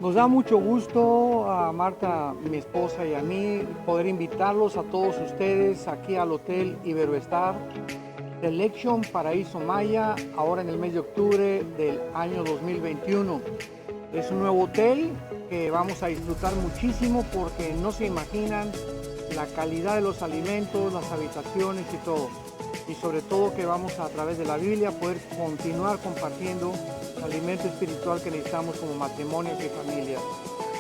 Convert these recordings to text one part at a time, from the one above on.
Nos da mucho gusto a Marta, mi esposa y a mí poder invitarlos a todos ustedes aquí al Hotel Iberoestar Selection Paraíso Maya, ahora en el mes de octubre del año 2021. Es un nuevo hotel que vamos a disfrutar muchísimo porque no se imaginan la calidad de los alimentos, las habitaciones y todo. Y sobre todo que vamos a través de la Biblia poder continuar compartiendo el alimento espiritual que necesitamos como matrimonios y familias.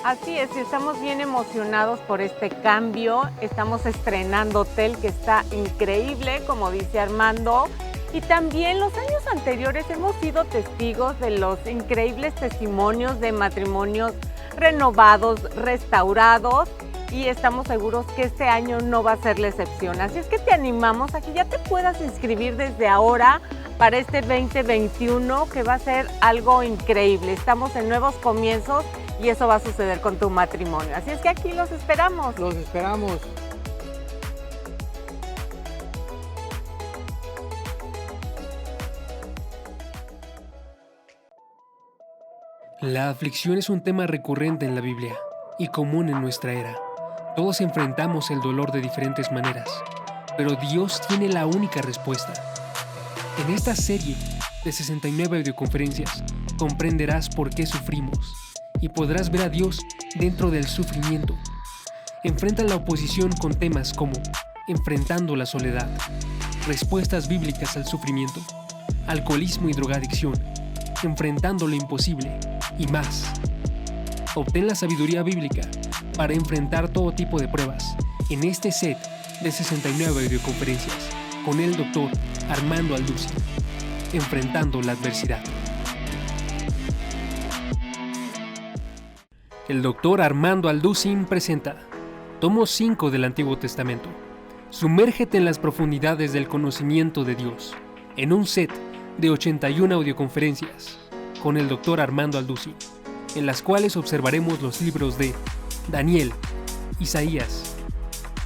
Así es, y estamos bien emocionados por este cambio. Estamos estrenando hotel que está increíble, como dice Armando. Y también los años anteriores hemos sido testigos de los increíbles testimonios de matrimonios renovados, restaurados. Y estamos seguros que este año no va a ser la excepción. Así es que te animamos a que ya te puedas inscribir desde ahora para este 2021, que va a ser algo increíble. Estamos en nuevos comienzos y eso va a suceder con tu matrimonio. Así es que aquí los esperamos. Los esperamos. La aflicción es un tema recurrente en la Biblia y común en nuestra era. Todos enfrentamos el dolor de diferentes maneras, pero Dios tiene la única respuesta. En esta serie de 69 audioconferencias comprenderás por qué sufrimos y podrás ver a Dios dentro del sufrimiento. Enfrenta la oposición con temas como enfrentando la soledad, respuestas bíblicas al sufrimiento, alcoholismo y drogadicción, enfrentando lo imposible y más. Obtén la sabiduría bíblica para enfrentar todo tipo de pruebas en este set de 69 audioconferencias con el Dr. Armando Alducin, enfrentando la adversidad. El Dr. Armando Alducin presenta Tomo 5 del Antiguo Testamento. Sumérgete en las profundidades del conocimiento de Dios en un set de 81 audioconferencias con el Dr. Armando Alducin, en las cuales observaremos los libros de Daniel, Isaías,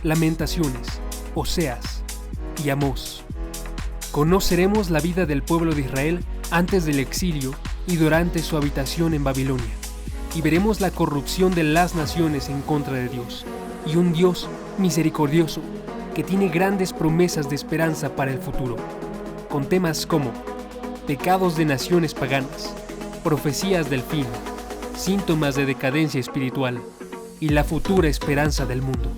Lamentaciones, Oseas y Amós. Conoceremos la vida del pueblo de Israel antes del exilio y durante su habitación en Babilonia, y veremos la corrupción de las naciones en contra de Dios, y un Dios misericordioso que tiene grandes promesas de esperanza para el futuro, con temas como pecados de naciones paganas, profecías del fin, síntomas de decadencia espiritual y la futura esperanza del mundo.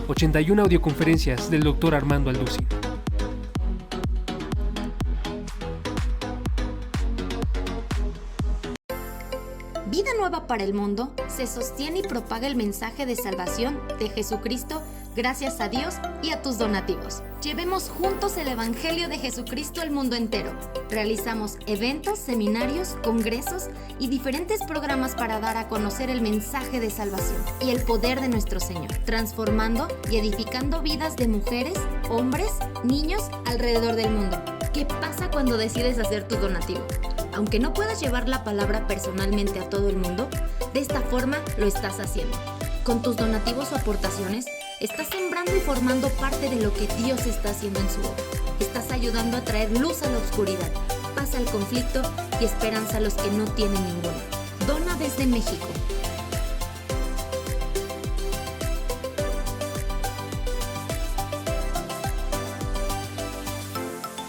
81 audioconferencias del Dr. Armando Alducin. Vida Nueva para el Mundo se sostiene y propaga el mensaje de salvación de Jesucristo gracias a Dios y a tus donativos. Llevemos juntos el Evangelio de Jesucristo al mundo entero. Realizamos eventos, seminarios, congresos y diferentes programas para dar a conocer el mensaje de salvación y el poder de nuestro Señor, transformando y edificando vidas de mujeres, hombres, niños alrededor del mundo. ¿Qué pasa cuando decides hacer tu donativo? Aunque no puedas llevar la palabra personalmente a todo el mundo, de esta forma lo estás haciendo. Con tus donativos o aportaciones, estás sembrando y formando parte de lo que Dios está haciendo en su obra. Estás ayudando a traer luz a la oscuridad, paz al conflicto y esperanza a los que no tienen ninguna. Dona desde México.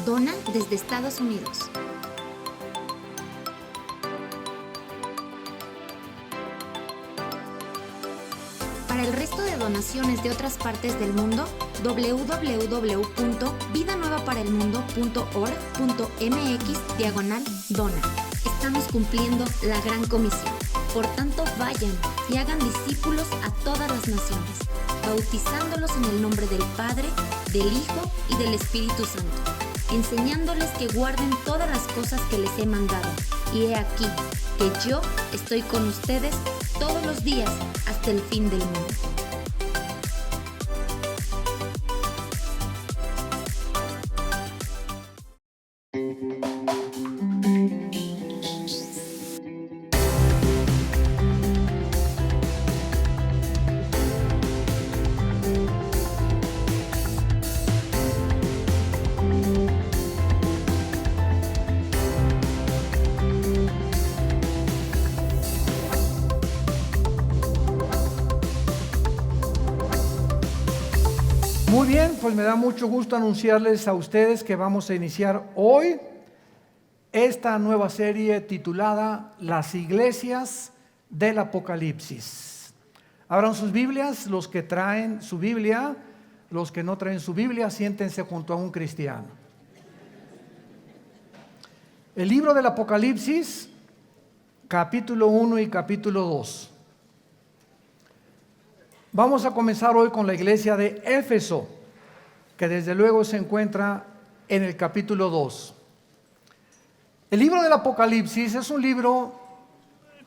Dona desde Estados Unidos. Para el resto de donaciones de otras partes del mundo, www.vidanuevaparaelmundo.org.mx/dona. Estamos cumpliendo la gran comisión. Por tanto, vayan y hagan discípulos a todas las naciones, bautizándolos en el nombre del Padre, del Hijo y del Espíritu Santo, enseñándoles que guarden todas las cosas que les he mandado. Y he aquí que yo estoy con ustedes todos los días hasta el fin del mundo. Bien, pues me da mucho gusto anunciarles a ustedes que vamos a iniciar hoy esta nueva serie titulada Las iglesias del Apocalipsis. Abran sus Biblias, los que traen su Biblia, los que no traen su Biblia, siéntense junto a un cristiano. El libro del Apocalipsis, capítulo 1 y capítulo 2. Vamos a comenzar hoy con la iglesia de Éfeso, que desde luego se encuentra en el capítulo 2. El libro del Apocalipsis es un libro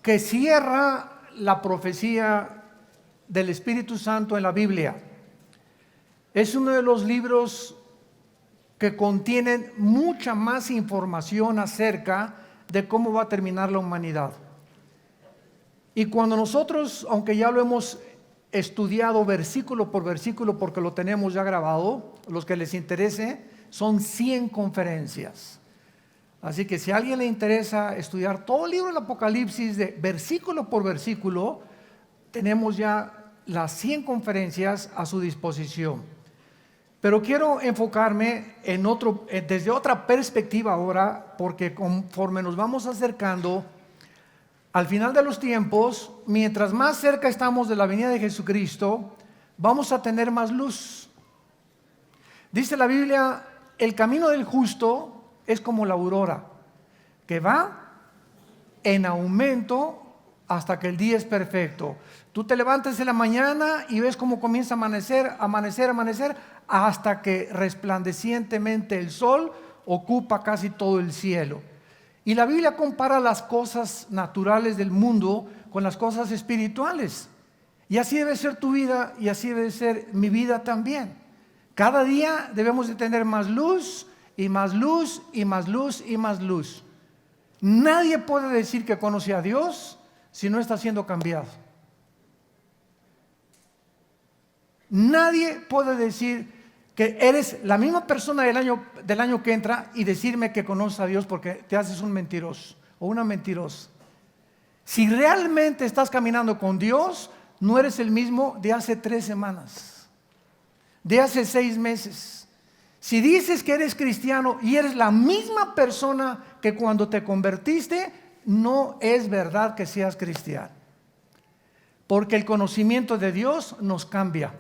que cierra la profecía del Espíritu Santo en la Biblia. Es uno de los libros que contienen mucha más información acerca de cómo va a terminar la humanidad. Y cuando nosotros, aunque ya lo hemos estudiado versículo por versículo porque lo tenemos ya grabado, los que les interese, son 100 conferencias. Así que si a alguien le interesa estudiar todo el libro del Apocalipsis de versículo por versículo, tenemos ya las 100 conferencias a su disposición. Pero quiero enfocarme desde otra perspectiva ahora, porque conforme nos vamos acercando al final de los tiempos, mientras más cerca estamos de la venida de Jesucristo, vamos a tener más luz. Dice la Biblia, el camino del justo es como la aurora, que va en aumento hasta que el día es perfecto. Tú te levantas en la mañana y ves cómo comienza a amanecer, hasta que resplandecientemente el sol ocupa casi todo el cielo. Y la Biblia compara las cosas naturales del mundo con las cosas espirituales. Y así debe ser tu vida y así debe ser mi vida también. Cada día debemos de tener más luz y más luz y más luz y más luz. Nadie puede decir que conoce a Dios si no está siendo cambiado. Nadie puede decir que eres la misma persona del año que entra y decirme que conoces a Dios porque te haces un mentiroso o una mentirosa. Si realmente estás caminando con Dios, no eres el mismo de hace 3 semanas, de hace 6 meses. Si dices que eres cristiano y eres la misma persona que cuando te convertiste, no es verdad que seas cristiano. Porque el conocimiento de Dios nos cambia.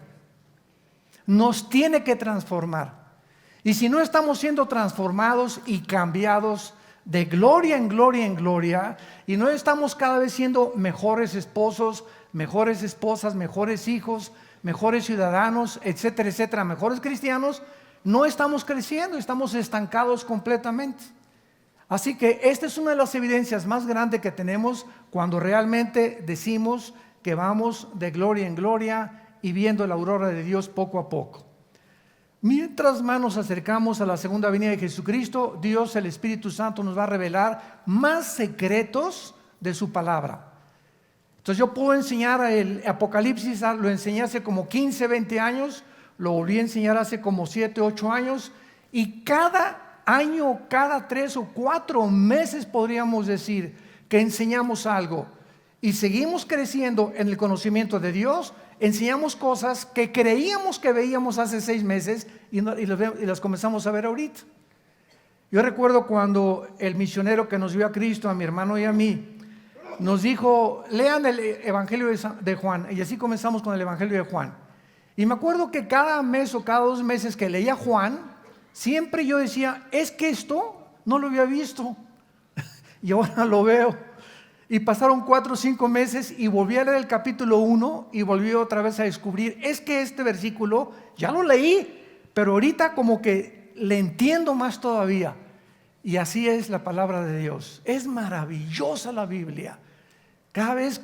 Nos tiene que transformar. Y si no estamos siendo transformados y cambiados de gloria en gloria en gloria, y no estamos cada vez siendo mejores esposos, mejores esposas, mejores hijos, mejores ciudadanos, etcétera, etcétera, mejores cristianos, no estamos creciendo, estamos estancados completamente. Así que esta es una de las evidencias más grandes que tenemos cuando realmente decimos que vamos de gloria en gloria y viendo la aurora de Dios poco a poco. Mientras más nos acercamos a la segunda venida de Jesucristo, Dios, el Espíritu Santo, nos va a revelar más secretos de su palabra. Entonces yo puedo enseñar el Apocalipsis, lo enseñé hace como 15, 20 años, lo volví a enseñar hace como 7, 8 años, y cada año, cada 3 o 4 meses podríamos decir que enseñamos algo y seguimos creciendo en el conocimiento de Dios. Enseñamos cosas que creíamos que veíamos hace 6 meses y las comenzamos a ver ahorita. Yo recuerdo cuando el misionero que nos dio a Cristo, a mi hermano y a mí, nos dijo, lean el Evangelio de Juan, y así comenzamos con el Evangelio de Juan. Y me acuerdo que cada mes o cada 2 meses que leía Juan, siempre yo decía, es que esto no lo había visto y ahora lo veo. Y pasaron 4 o 5 meses y volví a leer el capítulo 1 y volví otra vez a descubrir, es que este versículo ya lo leí, pero ahorita como que le entiendo más todavía. Y así es la palabra de Dios. Es maravillosa la Biblia. Cada vez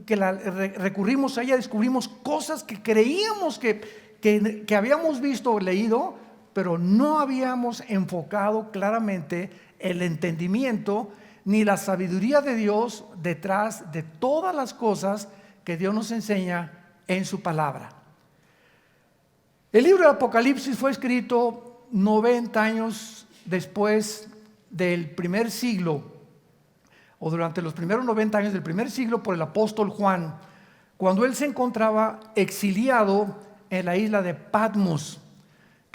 que recurrimos a ella descubrimos cosas que creíamos que habíamos visto o leído, pero no habíamos enfocado claramente el entendimiento ni la sabiduría de Dios detrás de todas las cosas que Dios nos enseña en su palabra. El libro del Apocalipsis fue escrito 90 años después del primer siglo, o durante los primeros 90 años del primer siglo, por el apóstol Juan, cuando él se encontraba exiliado en la isla de Patmos.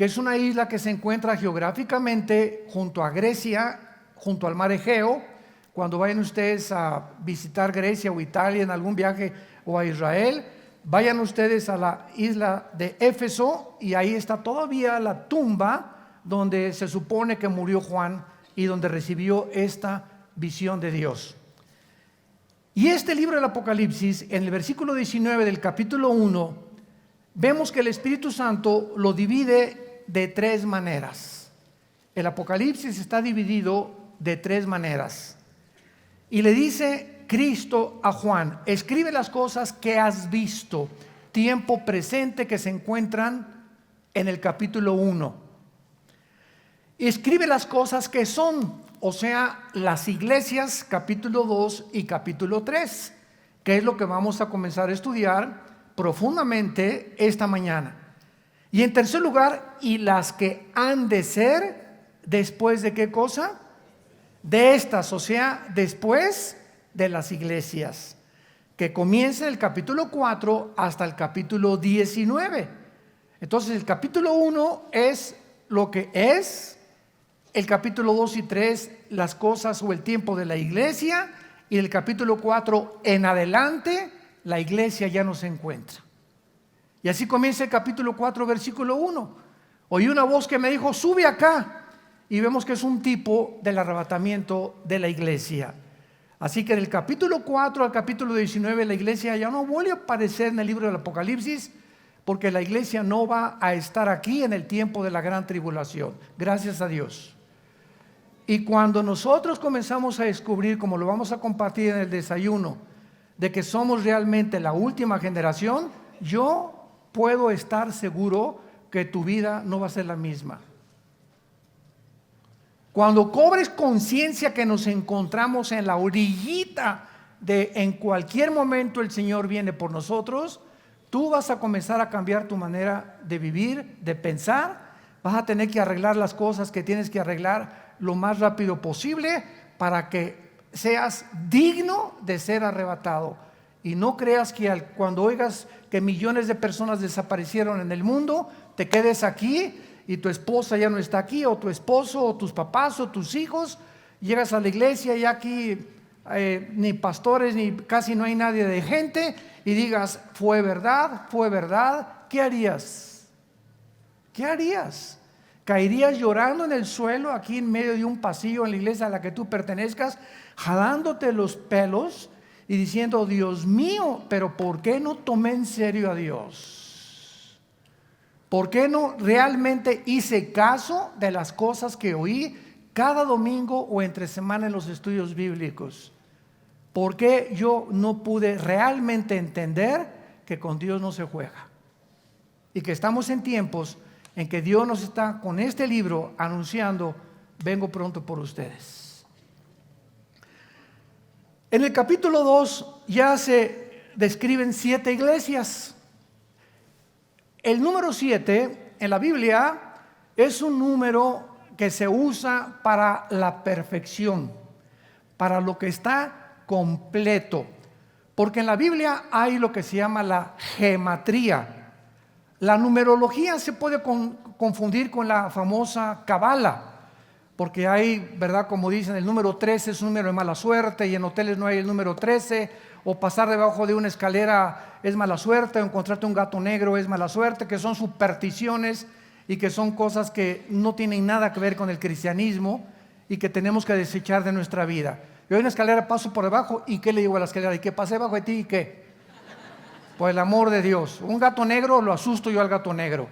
que es una isla que se encuentra geográficamente junto a Grecia, junto al mar Egeo. Cuando vayan ustedes a visitar Grecia o Italia en algún viaje, o a Israel, vayan ustedes a la isla de Éfeso, y ahí está todavía la tumba donde se supone que murió Juan y donde recibió esta visión de Dios. Y este libro del Apocalipsis, en el versículo 19 del capítulo 1, vemos que el Espíritu Santo lo divide de 3 maneras. El Apocalipsis está dividido de 3 maneras. Y le dice Cristo a Juan: escribe las cosas que has visto, tiempo presente, que se encuentran en el capítulo 1. Escribe las cosas que son, o sea, las iglesias, capítulo 2 y capítulo 3, que es lo que vamos a comenzar a estudiar profundamente esta mañana. Y en tercer lugar, y las que han de ser después de ¿qué cosa? De estas, o sea, después de las iglesias, que comienza el capítulo 4 hasta el capítulo 19. Entonces el capítulo 1 es lo que es, el capítulo 2 y 3 las cosas o el tiempo de la iglesia, y el capítulo 4 en adelante la iglesia ya no se encuentra. Y así comienza el capítulo 4, versículo 1. Oí una voz que me dijo: sube acá. Y vemos que es un tipo del arrebatamiento de la iglesia. Así que del capítulo 4 al capítulo 19 la iglesia ya no vuelve a aparecer en el libro del Apocalipsis, porque la iglesia no va a estar aquí en el tiempo de la gran tribulación. Gracias a Dios. Y cuando nosotros comenzamos a descubrir, como lo vamos a compartir en el desayuno, de que somos realmente la última generación, yo puedo estar seguro que tu vida no va a ser la misma. Cuando cobres conciencia que nos encontramos en la orillita de en cualquier momento el Señor viene por nosotros, tú vas a comenzar a cambiar tu manera de vivir, de pensar. Vas a tener que arreglar las cosas que tienes que arreglar lo más rápido posible para que seas digno de ser arrebatado. Y no creas que cuando oigas que millones de personas desaparecieron en el mundo, te quedes aquí y tu esposa ya no está aquí, o tu esposo, o tus papás, o tus hijos. Llegas a la iglesia y aquí ni pastores, ni casi no hay nadie de gente, y digas: fue verdad, fue verdad. ¿Qué harías? ¿Qué harías? ¿Caerías llorando en el suelo aquí en medio de un pasillo en la iglesia a la que tú pertenezcas, jalándote los pelos y diciendo: Dios mío, pero ¿por qué no tomé en serio a Dios? ¿Por qué no realmente hice caso de las cosas que oí cada domingo o entre semana en los estudios bíblicos? ¿Por qué yo no pude realmente entender que con Dios no se juega? Y que estamos en tiempos en que Dios nos está con este libro anunciando: vengo pronto por ustedes. En el capítulo 2 ya se describen 7 iglesias. El número 7 en la Biblia es un número que se usa para la perfección, para lo que está completo. Porque en la Biblia hay lo que se llama la gematría. La numerología se puede confundir con la famosa cábala, porque hay, ¿verdad? Como dicen, el número 13 es un número de mala suerte, y en hoteles no hay el número 13, o pasar debajo de una escalera es mala suerte, o encontrarte un gato negro es mala suerte, que son supersticiones y que son cosas que no tienen nada que ver con el cristianismo y que tenemos que desechar de nuestra vida. Yo en una escalera paso por debajo, ¿y qué le digo a la escalera? ¿Y qué pasé debajo de ti? ¿Y qué? Por el amor de Dios. Un gato negro, lo asusto yo al gato negro.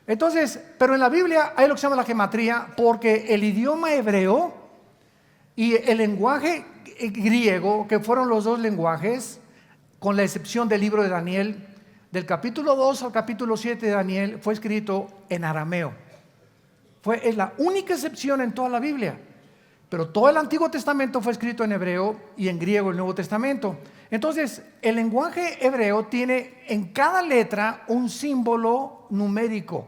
Entonces, pero en la Biblia hay lo que se llama la gematría, porque el idioma hebreo y el lenguaje griego, que fueron los 2 lenguajes, con la excepción del libro de Daniel, del capítulo 2 al capítulo 7 de Daniel, fue escrito en arameo. Es la única excepción en toda la Biblia. Pero todo el Antiguo Testamento fue escrito en hebreo, y en griego el Nuevo Testamento. Entonces, el lenguaje hebreo tiene en cada letra un símbolo numérico.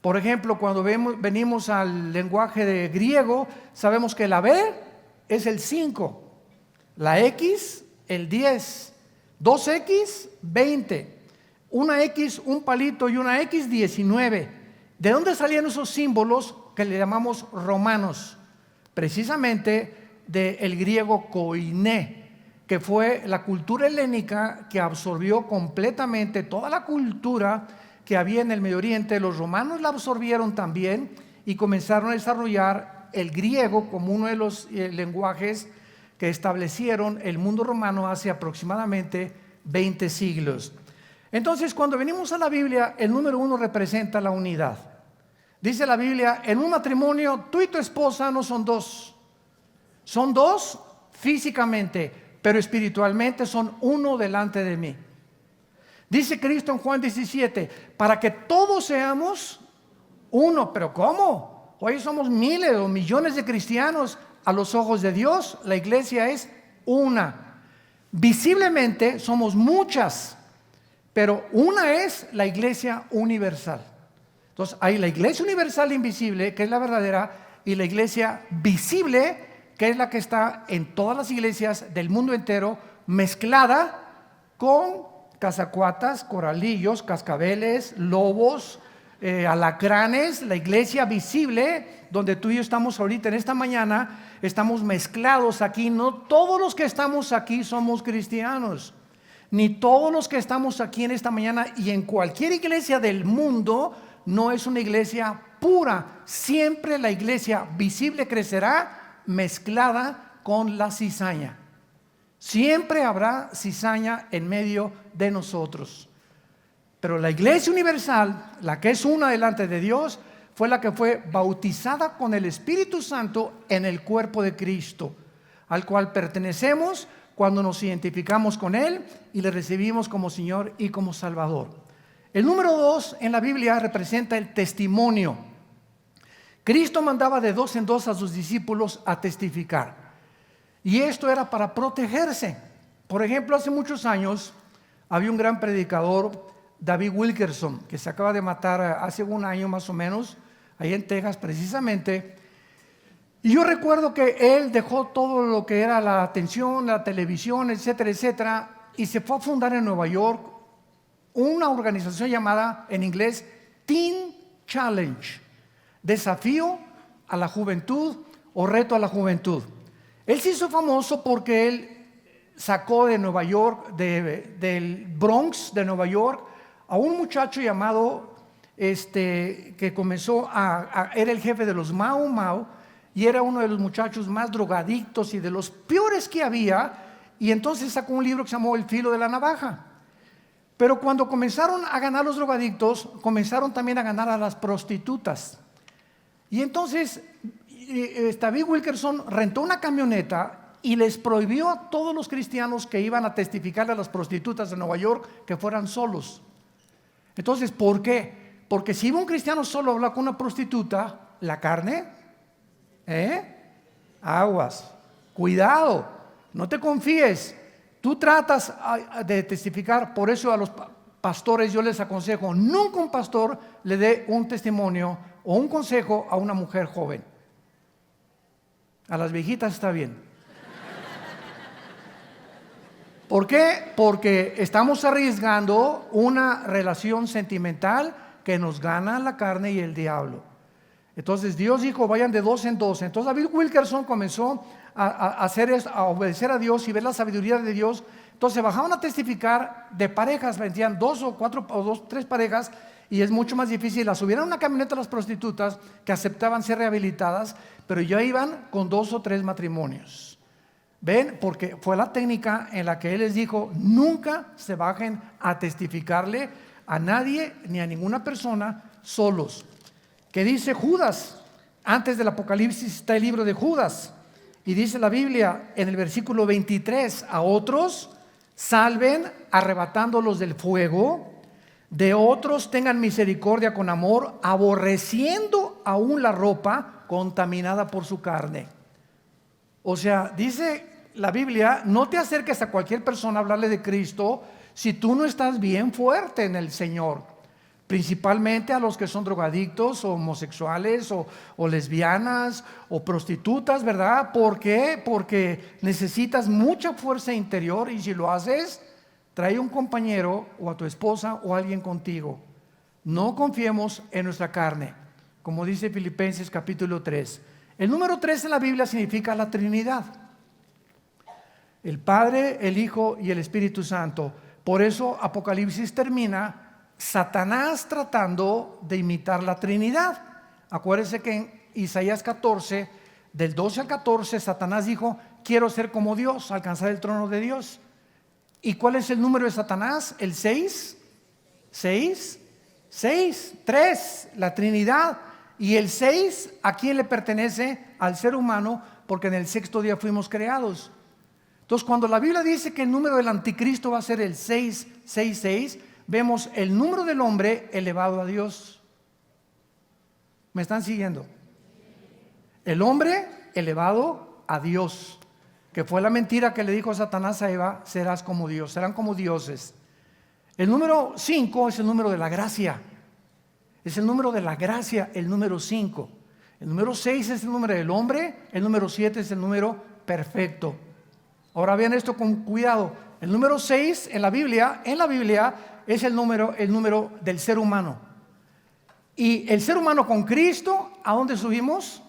Por ejemplo, cuando venimos al lenguaje de griego, sabemos que la B es el 5, la X el 10, 2X 20, una X, un palito y una X19. ¿De dónde salían esos símbolos que le llamamos romanos? Precisamente del griego koiné, que fue la cultura helénica que absorbió completamente toda la cultura que había en el Medio Oriente. Los romanos la absorbieron también y comenzaron a desarrollar el griego como uno de los lenguajes que establecieron el mundo romano hace aproximadamente 20 siglos. Entonces, cuando venimos a la Biblia, el número 1 representa la unidad. Dice la Biblia, en un matrimonio, tú y tu esposa no son dos. Son dos físicamente, pero espiritualmente son uno delante de mí. Dice Cristo en Juan 17, para que todos seamos uno. ¿Pero cómo? Hoy somos miles o millones de cristianos. A los ojos de Dios, la iglesia es una. Visiblemente somos muchas, pero una es la iglesia universal. Entonces hay la iglesia universal invisible, que es la verdadera, y la iglesia visible, que es la que está en todas las iglesias del mundo entero, mezclada con cazacuatas, coralillos, cascabeles, lobos, alacranes. La iglesia visible, donde tú y yo estamos ahorita en esta mañana, estamos mezclados aquí. No todos los que estamos aquí somos cristianos, ni todos los que estamos aquí en esta mañana y en cualquier iglesia del mundo no es una iglesia pura. Siempre la iglesia visible crecerá mezclada con la cizaña. Siempre habrá cizaña en medio de nosotros. Pero la iglesia universal, la que es una delante de Dios, fue la que fue bautizada con el Espíritu Santo en el cuerpo de Cristo, al cual pertenecemos cuando nos identificamos con Él y le recibimos como Señor y como Salvador. El número 2 en la Biblia representa el testimonio. Cristo mandaba de 2 en 2 a sus discípulos a testificar. Y esto era para protegerse. Por ejemplo, hace muchos años había un gran predicador, David Wilkerson, que se acaba de matar hace un año más o menos, ahí en Texas precisamente. Y yo recuerdo que él dejó todo lo que era la atención, la televisión, etcétera, etcétera, y se fue a fundar en Nueva York una organización llamada en inglés Teen Challenge, desafío a la juventud o reto a la juventud. Él se hizo famoso porque él sacó de Nueva York, del Bronx de Nueva York, a un muchacho llamado, que comenzó era el jefe de los Mau Mau, y era uno de los muchachos más drogadictos y de los peores que había, y entonces sacó un libro que se llamó El filo de la navaja. Pero cuando comenzaron a ganar los drogadictos, comenzaron también a ganar a las prostitutas. Y entonces David Wilkerson rentó una camioneta y les prohibió a todos los cristianos que iban a testificarle a las prostitutas de Nueva York que fueran solos. Entonces, ¿por qué? Porque si iba un cristiano solo a hablar con una prostituta, la carne, aguas, cuidado, no te confíes. Tú tratas de testificar. Por eso a los pastores yo les aconsejo, nunca un pastor le dé un testimonio o un consejo a una mujer joven. A las viejitas está bien. ¿Por qué? Porque estamos arriesgando una relación sentimental que nos gana la carne y el diablo. Entonces Dios dijo, vayan de 2 en 2. Entonces David Wilkerson comenzó a hacer esto, a obedecer a Dios y ver la sabiduría de Dios. Entonces bajaban a testificar de parejas, vendían 2 o 4 o 2, 3 parejas, y es mucho más difícil. Las subieron a una camioneta a las prostitutas que aceptaban ser rehabilitadas, pero ya iban con 2 o 3 matrimonios. ¿Ven? Porque fue la técnica en la que Él les dijo, nunca se bajen a testificarle a nadie ni a ninguna persona solos. ¿Qué dice Judas? Antes del Apocalipsis está el libro de Judas. Y dice la Biblia en el versículo 23, a otros salven arrebatándolos del fuego, de otros tengan misericordia con amor, aborreciendo aún la ropa contaminada por su carne. O sea, dice la Biblia, no te acerques a cualquier persona a hablarle de Cristo si tú no estás bien fuerte en el Señor. Principalmente a los que son drogadictos o homosexuales o lesbianas o prostitutas, ¿verdad? ¿Por qué? Porque necesitas mucha fuerza interior y si lo haces, trae un compañero o a tu esposa o alguien contigo. No confiemos en nuestra carne, como dice Filipenses capítulo 3. El número 3 en la Biblia significa la Trinidad. El Padre, el Hijo y el Espíritu Santo. Por eso Apocalipsis termina Satanás tratando de imitar la Trinidad. Acuérdense que en Isaías 14, del 12 al 14, Satanás dijo: quiero ser como Dios, alcanzar el trono de Dios. ¿Y cuál es el número de Satanás? El 6, 3, la Trinidad. Y el 6, ¿a quién le pertenece? Al ser humano, porque en el sexto día fuimos creados. Entonces, cuando la Biblia dice que el número del anticristo va a ser el 666, vemos el número del hombre elevado a Dios. ¿Me están siguiendo? El hombre elevado a Dios, que fue la mentira que le dijo Satanás a Eva: serás como Dios, serán como dioses. El número 5 es el número de la gracia. Es el número de la gracia, el número 5. El número 6 es el número del hombre. El número 7 es el número perfecto. Ahora vean esto con cuidado. El número 6 en la Biblia es el número del ser humano. Y el ser humano con Cristo, ¿a dónde subimos?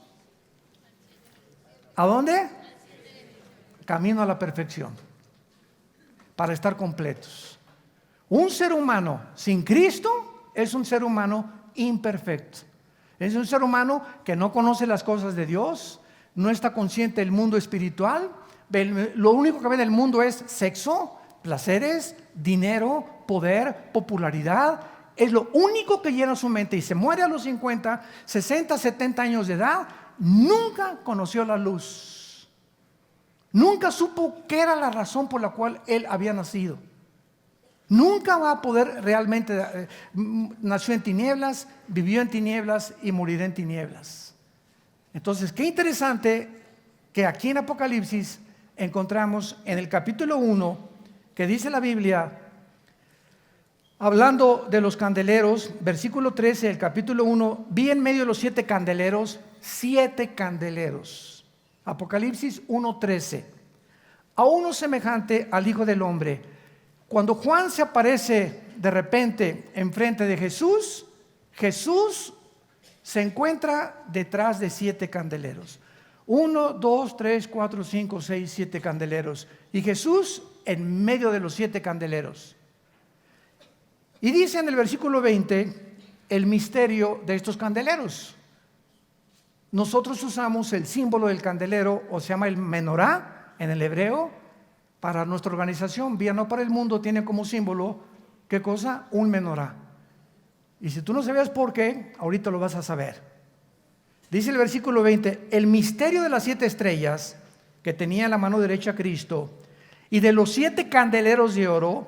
¿A dónde? Camino a la perfección, para estar completos. Un ser humano sin Cristo es un ser humano imperfecto. Es un ser humano que no conoce las cosas de Dios, no está consciente del mundo espiritual. Lo único que ve en el mundo es sexo, placeres, dinero, poder, popularidad. Es lo único que llena su mente, y se muere a los 50, 60, 70 años de edad. Nunca conoció la luz. Nunca supo qué era la razón por la cual él había nacido. Nunca va a poder realmente. Nació en tinieblas, vivió en tinieblas y morirá en tinieblas. Entonces, qué interesante que aquí en Apocalipsis encontramos en el capítulo 1 que dice la Biblia, hablando de los candeleros, versículo 13 del capítulo 1: vi en medio de los 7 candeleros, 7 candeleros. Apocalipsis 1:13. A uno semejante al Hijo del Hombre. Cuando Juan se aparece de repente enfrente de Jesús, Jesús se encuentra detrás de 7 candeleros. 1, 2, 3, 4, 5, 6, 7 candeleros. Y Jesús en medio de los 7 candeleros. Y dice en el versículo 20 el misterio de estos candeleros. Nosotros usamos el símbolo del candelero, o se llama el menorá en el hebreo, para nuestra organización. Vía No para el Mundo tiene como símbolo, ¿qué cosa? Un menorá. Y si tú no sabías por qué, ahorita lo vas a saber. Dice el versículo 20: el misterio de las 7 estrellas que tenía en la mano derecha Cristo, y de los 7 candeleros de oro.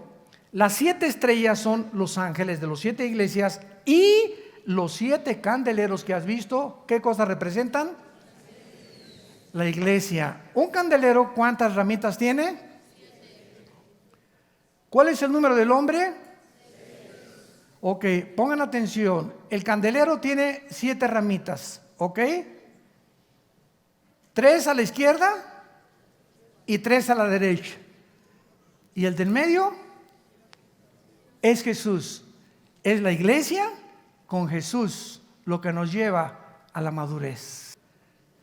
Las 7 estrellas son los ángeles de los 7 iglesias, y los 7 candeleros que has visto, ¿qué cosa representan? La iglesia. Un candelero, ¿cuántas ramitas tiene? ¿Cuál es el número del hombre? Ok, pongan atención. El candelero tiene 7 ramitas, ¿ok? 3 a la izquierda y 3 a la derecha. ¿Y el del medio? Es Jesús. Es la iglesia con Jesús lo que nos lleva a la madurez.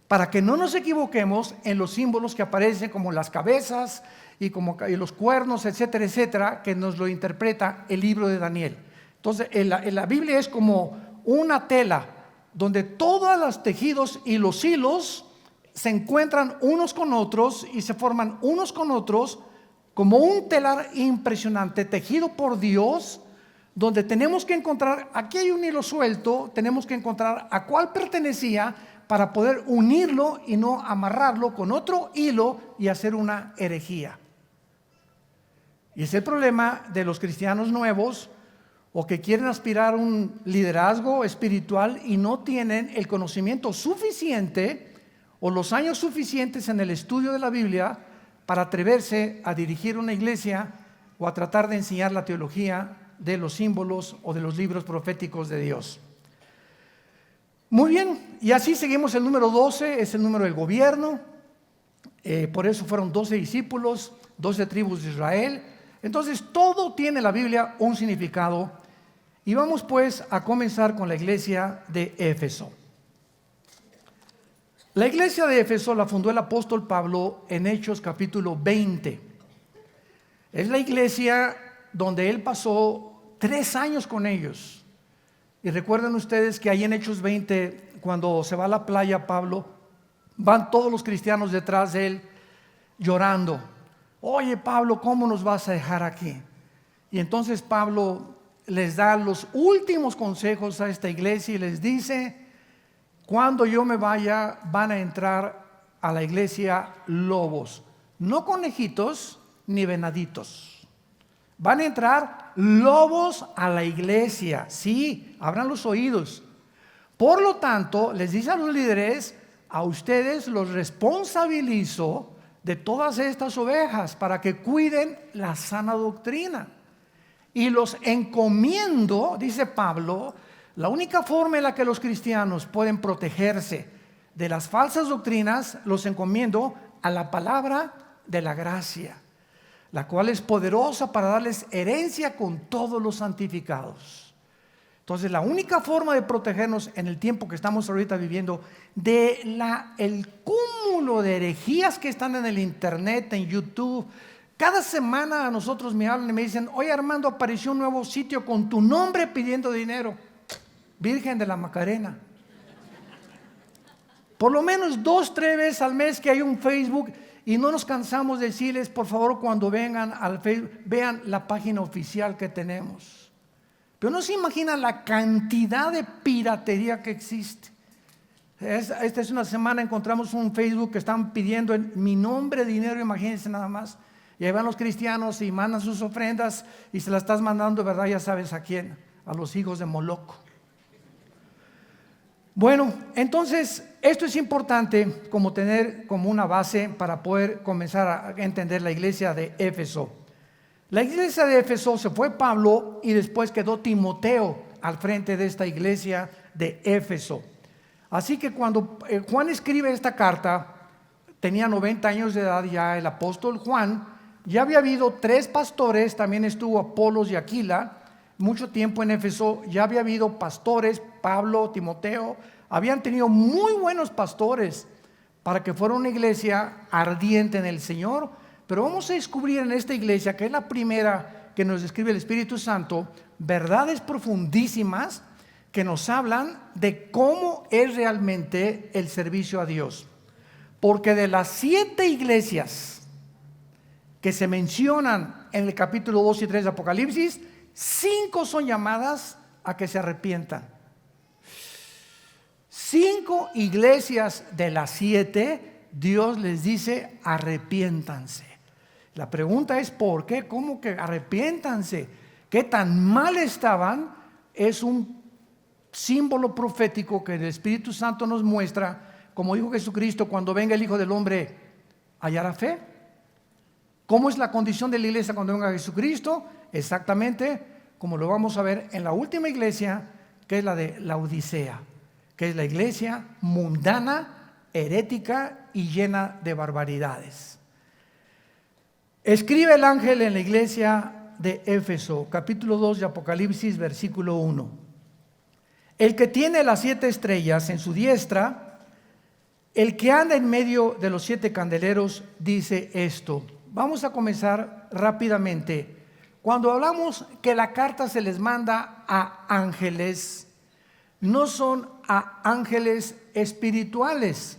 Para que no nos equivoquemos en los símbolos que aparecen, como las cabezas y los cuernos, etcétera, etcétera, que nos lo interpreta el libro de Daniel. Entonces, en la Biblia es como una tela donde todos los tejidos y los hilos se encuentran unos con otros y se forman unos con otros como un telar impresionante tejido por Dios, donde tenemos que encontrar, aquí hay un hilo suelto, tenemos que encontrar a cuál pertenecía para poder unirlo y no amarrarlo con otro hilo y hacer una herejía. Y es el problema de los cristianos nuevos, o que quieren aspirar a un liderazgo espiritual y no tienen el conocimiento suficiente o los años suficientes en el estudio de la Biblia para atreverse a dirigir una iglesia o a tratar de enseñar la teología de los símbolos o de los libros proféticos de Dios. Muy bien, y así seguimos. El número 12 es el número del gobierno. Por eso fueron 12 discípulos, 12 tribus de Israel. Entonces todo tiene en la Biblia un significado. Y vamos pues a comenzar con la iglesia de Éfeso. La iglesia de Éfeso la fundó el apóstol Pablo en Hechos capítulo 20. Es la iglesia donde él pasó 3 años con ellos. Y recuerden ustedes que ahí en Hechos 20, cuando se va a la playa Pablo, van todos los cristianos detrás de él llorando. Oye Pablo, ¿cómo nos vas a dejar aquí? Y entonces Pablo les da los últimos consejos a esta iglesia y les dice: cuando yo me vaya van a entrar a la iglesia lobos, no conejitos ni venaditos. Van a entrar lobos a la iglesia. Sí, abran los oídos. Por lo tanto, les dice a los líderes: a ustedes los responsabilizo de todas estas ovejas para que cuiden la sana doctrina. Y los encomiendo, dice Pablo, la única forma en la que los cristianos pueden protegerse de las falsas doctrinas, los encomiendo a la palabra de la gracia, la cual es poderosa para darles herencia con todos los santificados. Entonces la única forma de protegernos en el tiempo que estamos ahorita viviendo de el cúmulo de herejías que están en el internet, en YouTube. Cada semana a nosotros me hablan y me dicen: oye Armando, apareció un nuevo sitio con tu nombre pidiendo dinero. Virgen de la Macarena. Por lo menos 2-3 veces al mes que hay un Facebook, y no nos cansamos de decirles: por favor, cuando vengan al Facebook, vean la página oficial que tenemos. Pero no se imaginan la cantidad de piratería que existe. Esta es una semana, encontramos un Facebook que están pidiendo en mi nombre dinero, imagínense nada más. Y ahí van los cristianos y mandan sus ofrendas y se las estás mandando, ¿verdad? Ya sabes a quién, a los hijos de Moloco. Bueno, entonces esto es importante como tener como una base para poder comenzar a entender la iglesia de Éfeso. La iglesia de Éfeso se fue Pablo y después quedó Timoteo al frente de esta iglesia de Éfeso. Así que cuando Juan escribe esta carta, tenía 90 años de edad ya el apóstol Juan. Ya había habido 3 pastores, también estuvo Apolos y Aquila, mucho tiempo en Éfeso. Ya había habido pastores, Pablo, Timoteo, habían tenido muy buenos pastores para que fuera una iglesia ardiente en el Señor. Pero vamos a descubrir en esta iglesia, que es la primera que nos describe el Espíritu Santo, verdades profundísimas que nos hablan de cómo es realmente el servicio a Dios. Porque de las 7 iglesias que se mencionan en el capítulo 2 y 3 de Apocalipsis, 5 son llamadas a que se arrepientan. 5 iglesias de las 7, Dios les dice: arrepiéntanse. La pregunta es: ¿por qué? ¿Cómo que arrepiéntanse? ¿Qué tan mal estaban? Es un símbolo profético que el Espíritu Santo nos muestra. Como dijo Jesucristo: cuando venga el Hijo del Hombre, ¿hallará fe? ¿Cómo es la condición de la iglesia cuando venga Jesucristo? Exactamente como lo vamos a ver en la última iglesia, que es la de Laodicea, que es la iglesia mundana, herética y llena de barbaridades. Escribe el ángel en la iglesia de Éfeso, capítulo 2 de Apocalipsis, versículo 1. El que tiene las 7 estrellas en su diestra, el que anda en medio de los 7 candeleros, dice esto. Vamos a comenzar rápidamente. Cuando hablamos que la carta se les manda a ángeles, no son a ángeles espirituales.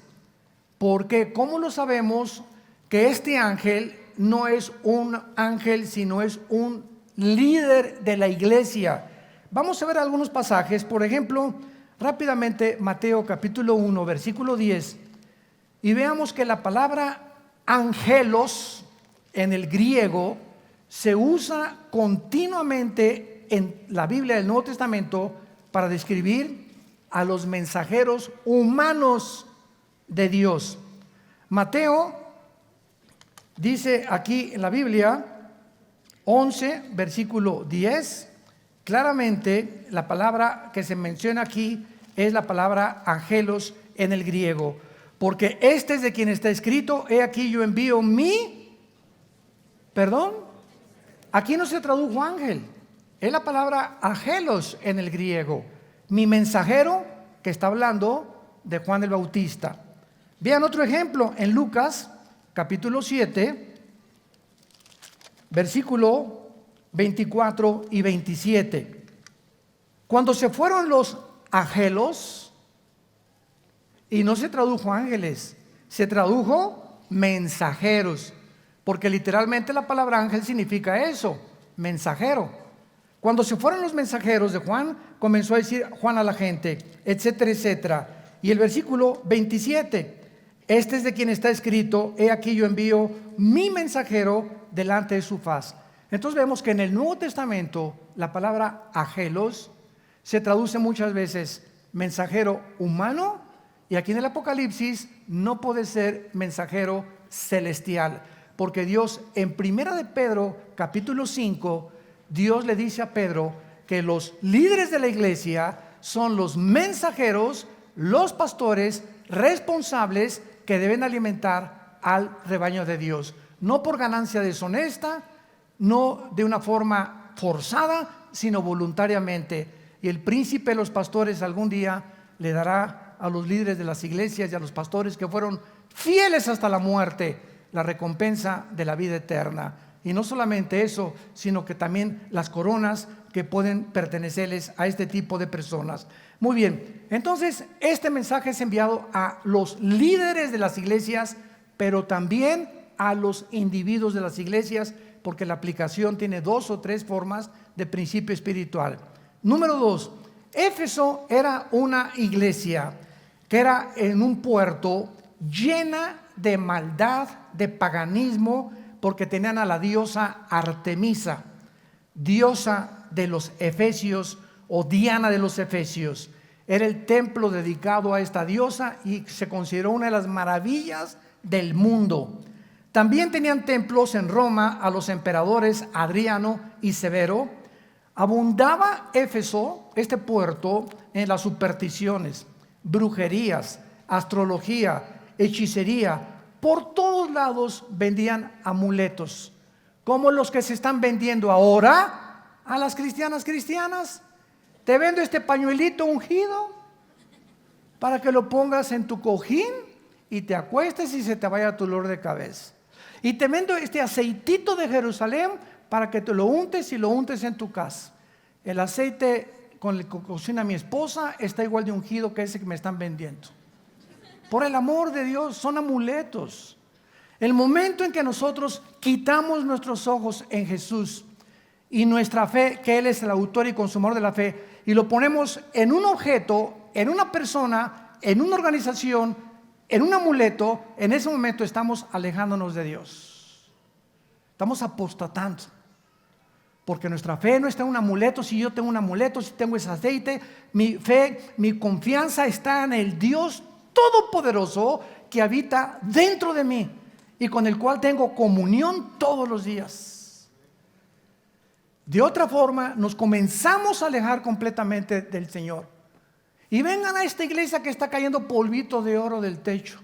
Porque ¿cómo lo sabemos que este ángel no es un ángel, sino es un líder de la iglesia? Vamos a ver algunos pasajes. Por ejemplo, rápidamente, Mateo capítulo 1, versículo 10. Y veamos que la palabra angelos en el griego se usa continuamente en la Biblia del Nuevo Testamento para describir a los mensajeros humanos de Dios. Mateo dice aquí en la Biblia 11, versículo 10, claramente la palabra que se menciona aquí es la palabra angelos en el griego. Porque este es de quien está escrito: he aquí yo envío mi Aquí no se tradujo ángel, es la palabra angelos en el griego. Mi mensajero, que está hablando de Juan el Bautista. Vean otro ejemplo en Lucas capítulo 7, versículo 24 y 27. Cuando se fueron los angelos, y no se tradujo ángeles, se tradujo mensajeros, porque literalmente la palabra ángel significa eso, mensajero. Cuando se fueron los mensajeros de Juan, comenzó a decir Juan a la gente, etcétera, etcétera. Y el versículo 27, este es de quien está escrito, he aquí yo envío mi mensajero delante de su faz. Entonces vemos que en el Nuevo Testamento la palabra angelos se traduce muchas veces mensajero humano, y aquí en el Apocalipsis no puede ser mensajero celestial, porque Dios en Primera de Pedro capítulo 5, Dios le dice a Pedro que los líderes de la iglesia son los mensajeros, los pastores responsables que deben alimentar al rebaño de Dios, no por ganancia deshonesta, no de una forma forzada, sino voluntariamente. Y el príncipe de los pastores algún día le dará a los líderes de las iglesias y a los pastores que fueron fieles hasta la muerte la recompensa de la vida eterna. Y no solamente eso, sino que también las coronas que pueden pertenecerles a este tipo de personas. Muy bien, entonces este mensaje es enviado a los líderes de las iglesias, pero también a los individuos de las iglesias, porque la aplicación tiene 2 o 3 formas de principio espiritual. Número 2, Éfeso era una iglesia que era en un puerto llena de maldad, de paganismo, porque tenían a la diosa Artemisa, diosa de los efesios o Diana de los efesios. Era el templo dedicado a esta diosa y se consideró una de las maravillas del mundo. También tenían templos en Roma a los emperadores Adriano y Severo. Abundaba Éfeso, este puerto, en las supersticiones, brujerías, astrología, hechicería. Por todos lados vendían amuletos, como los que se están vendiendo ahora a las cristianas. Te vendo este pañuelito ungido para que lo pongas en tu cojín y te acuestes y se te vaya tu dolor de cabeza. Y te vendo este aceitito de Jerusalén para que te lo untes y lo untes en tu casa. El aceite con el que cocina mi esposa está igual de ungido que ese que me están vendiendo. Por el amor de Dios, son amuletos. El momento en que nosotros quitamos nuestros ojos en Jesús y nuestra fe, que Él es el autor y consumador de la fe, y lo ponemos en un objeto, en una persona, en una organización, en un amuleto, en ese momento estamos alejándonos de Dios. Estamos apostatando. Porque nuestra fe no está en un amuleto. Si yo tengo un amuleto, si tengo ese aceite, mi fe, mi confianza está en el Dios todopoderoso que habita dentro de mí y con el cual tengo comunión todos los días. De otra forma, nos comenzamos a alejar completamente del Señor. Y vengan a esta iglesia que está cayendo polvito de oro del techo.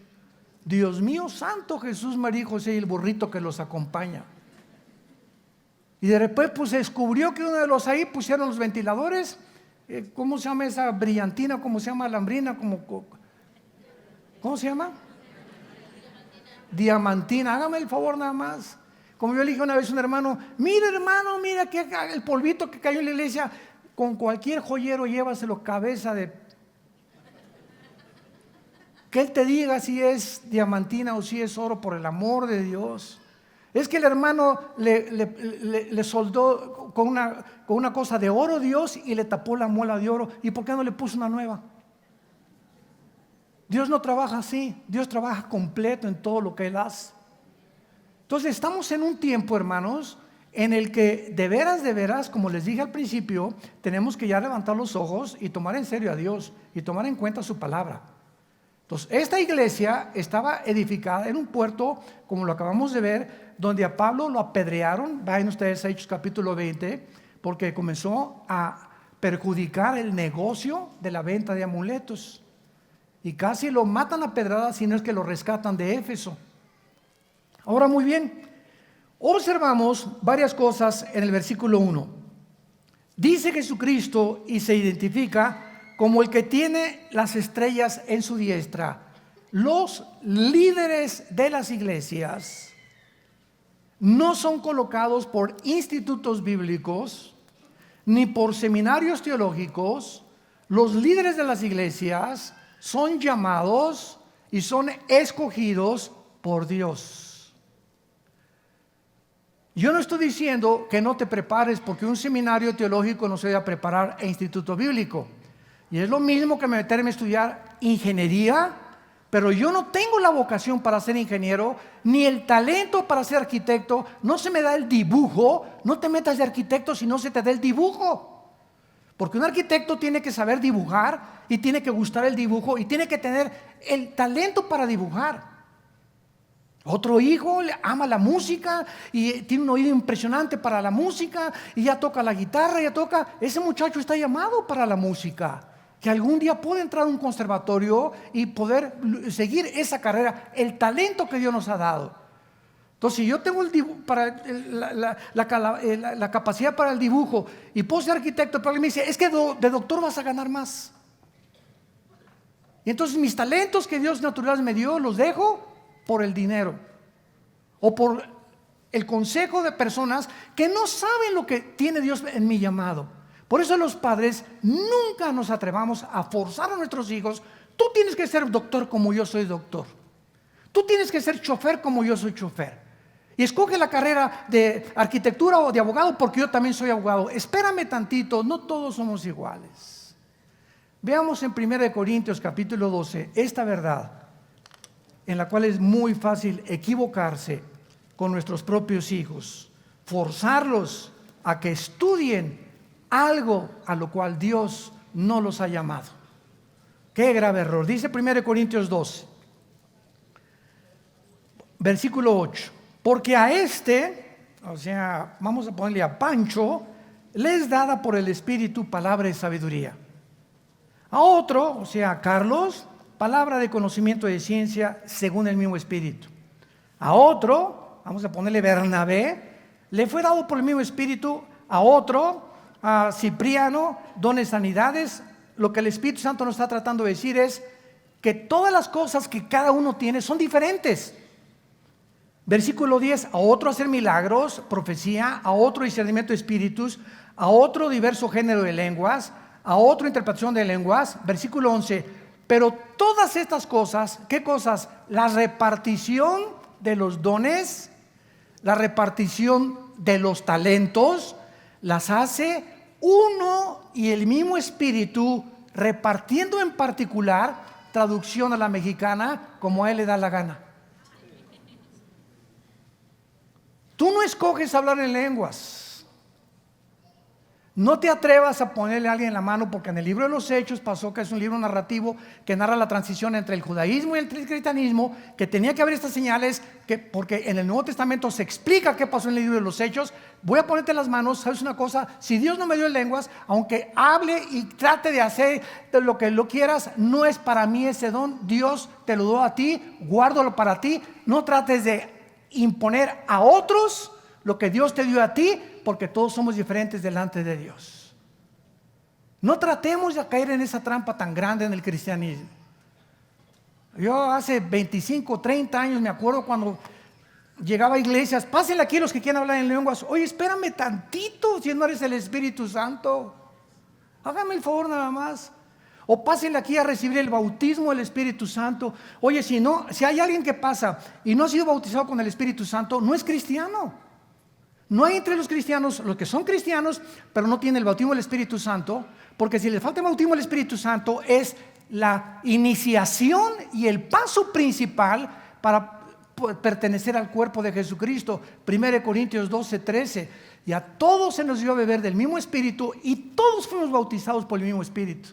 Dios mío santo, Jesús, María y José y el burrito que los acompaña. Y de repente pues se descubrió que uno de los ahí pusieron los ventiladores. ¿Cómo se llama esa brillantina? ¿Cómo se llama lambrina? ¿Cómo se llama? Diamantina. Hágame el favor nada más. Como yo le dije una vez a un hermano, mira que el polvito que cayó en la iglesia, con cualquier joyero llévaselo cabeza de... Que él te diga si es diamantina o si es oro, por el amor de Dios. Es que el hermano le soldó con una cosa de oro Dios y le tapó la muela de oro. ¿Y por qué no le puso una nueva? Dios no trabaja así. Dios trabaja completo en todo lo que Él hace. Entonces estamos en un tiempo, hermanos, en el que de veras, como les dije al principio, tenemos que ya levantar los ojos y tomar en serio a Dios y tomar en cuenta su palabra. Entonces, esta iglesia estaba edificada en un puerto, como lo acabamos de ver, donde a Pablo lo apedrearon. Vayan ustedes a Hechos capítulo 20, porque comenzó a perjudicar el negocio de la venta de amuletos. Y casi lo matan a pedradas, si no es que lo rescatan de Éfeso. Ahora, muy bien, Observamos varias cosas en el versículo 1. Dice Jesucristo y se identifica como el que tiene las estrellas en su diestra. Los líderes de las iglesias no son colocados por institutos bíblicos ni por seminarios teológicos. Los líderes de las iglesias son llamados y son escogidos por Dios. Yo no estoy diciendo que no te prepares, porque un seminario teológico no se debe preparar e instituto bíblico. Y es lo mismo que meterme a estudiar ingeniería, pero yo no tengo la vocación para ser ingeniero, ni el talento para ser arquitecto. No se me da el dibujo. No te metas de arquitecto si no se te da el dibujo. Porque un arquitecto tiene que saber dibujar y tiene que gustar el dibujo y tiene que tener el talento para dibujar. Otro hijo ama la música y tiene un oído impresionante para la música y ya toca la guitarra, ese muchacho está llamado para la música, que algún día puede entrar a un conservatorio y poder seguir esa carrera, el talento que Dios nos ha dado. Entonces, si yo tengo la capacidad para el dibujo y puedo ser arquitecto, pero él me dice, es que de doctor vas a ganar más. Y entonces mis talentos que Dios natural me dio, los dejo por el dinero o por el consejo de personas que no saben lo que tiene Dios en mi llamado. Por eso los padres nunca nos atrevamos a forzar a nuestros hijos. Tú tienes que ser doctor como yo soy doctor. Tú tienes que ser chofer como yo soy chofer. Y escoge la carrera de arquitectura o de abogado porque yo también soy abogado. Espérame tantito, no todos somos iguales. Veamos en 1 Corintios capítulo 12 esta verdad, en la cual es muy fácil equivocarse con nuestros propios hijos, forzarlos a que estudien algo a lo cual Dios no los ha llamado. Qué grave error. Dice 1 Corintios 12, versículo 8, porque a vamos a ponerle a Pancho, le es dada por el Espíritu palabra de sabiduría. A otro, a Carlos, palabra de conocimiento de ciencia según el mismo Espíritu. A otro, vamos a ponerle Bernabé, le fue dado por el mismo Espíritu. A otro, a Cipriano, dones sanidades. Lo que el Espíritu Santo nos está tratando de decir es que todas las cosas que cada uno tiene son diferentes. Versículo 10, a otro hacer milagros, profecía, a otro discernimiento de espíritus, a otro diverso género de lenguas, a otro interpretación de lenguas. Versículo 11, pero todas estas cosas, ¿qué cosas? La repartición de los dones, la repartición de los talentos, las hace uno y el mismo Espíritu, repartiendo en particular, traducción a la mexicana, como a él le da la gana. Tú no escoges hablar en lenguas. No te atrevas a ponerle a alguien en la mano, porque en el libro de los Hechos pasó que es un libro narrativo que narra la transición entre el judaísmo y el cristianismo, que tenía que haber estas señales, porque en el Nuevo Testamento se explica qué pasó en el libro de los Hechos. Voy a ponerte las manos. ¿Sabes una cosa? Si Dios no me dio lenguas, aunque hable y trate de hacer lo que lo quieras, no es para mí ese don. Dios te lo dio a ti, guárdalo para ti. No trates de imponer a otros lo que Dios te dio a ti, porque todos somos diferentes delante de Dios. No tratemos de caer en esa trampa tan grande en el cristianismo. Yo hace 25, 30 años me acuerdo cuando llegaba a iglesias, pásenle aquí los que quieran hablar en lenguas. Oye, espérame tantito, si no eres el Espíritu Santo. Hágame el favor nada más. O pásenle aquí a recibir el bautismo del Espíritu Santo. Oye, si hay alguien que pasa y no ha sido bautizado con el Espíritu Santo, no es cristiano. No hay entre los cristianos, los que son cristianos, pero no tienen el bautismo del Espíritu Santo, porque si les falta el bautismo del Espíritu Santo es la iniciación y el paso principal para pertenecer al cuerpo de Jesucristo. 1 Corintios 12, 13. Y a todos se nos dio a beber del mismo Espíritu y todos fuimos bautizados por el mismo Espíritu.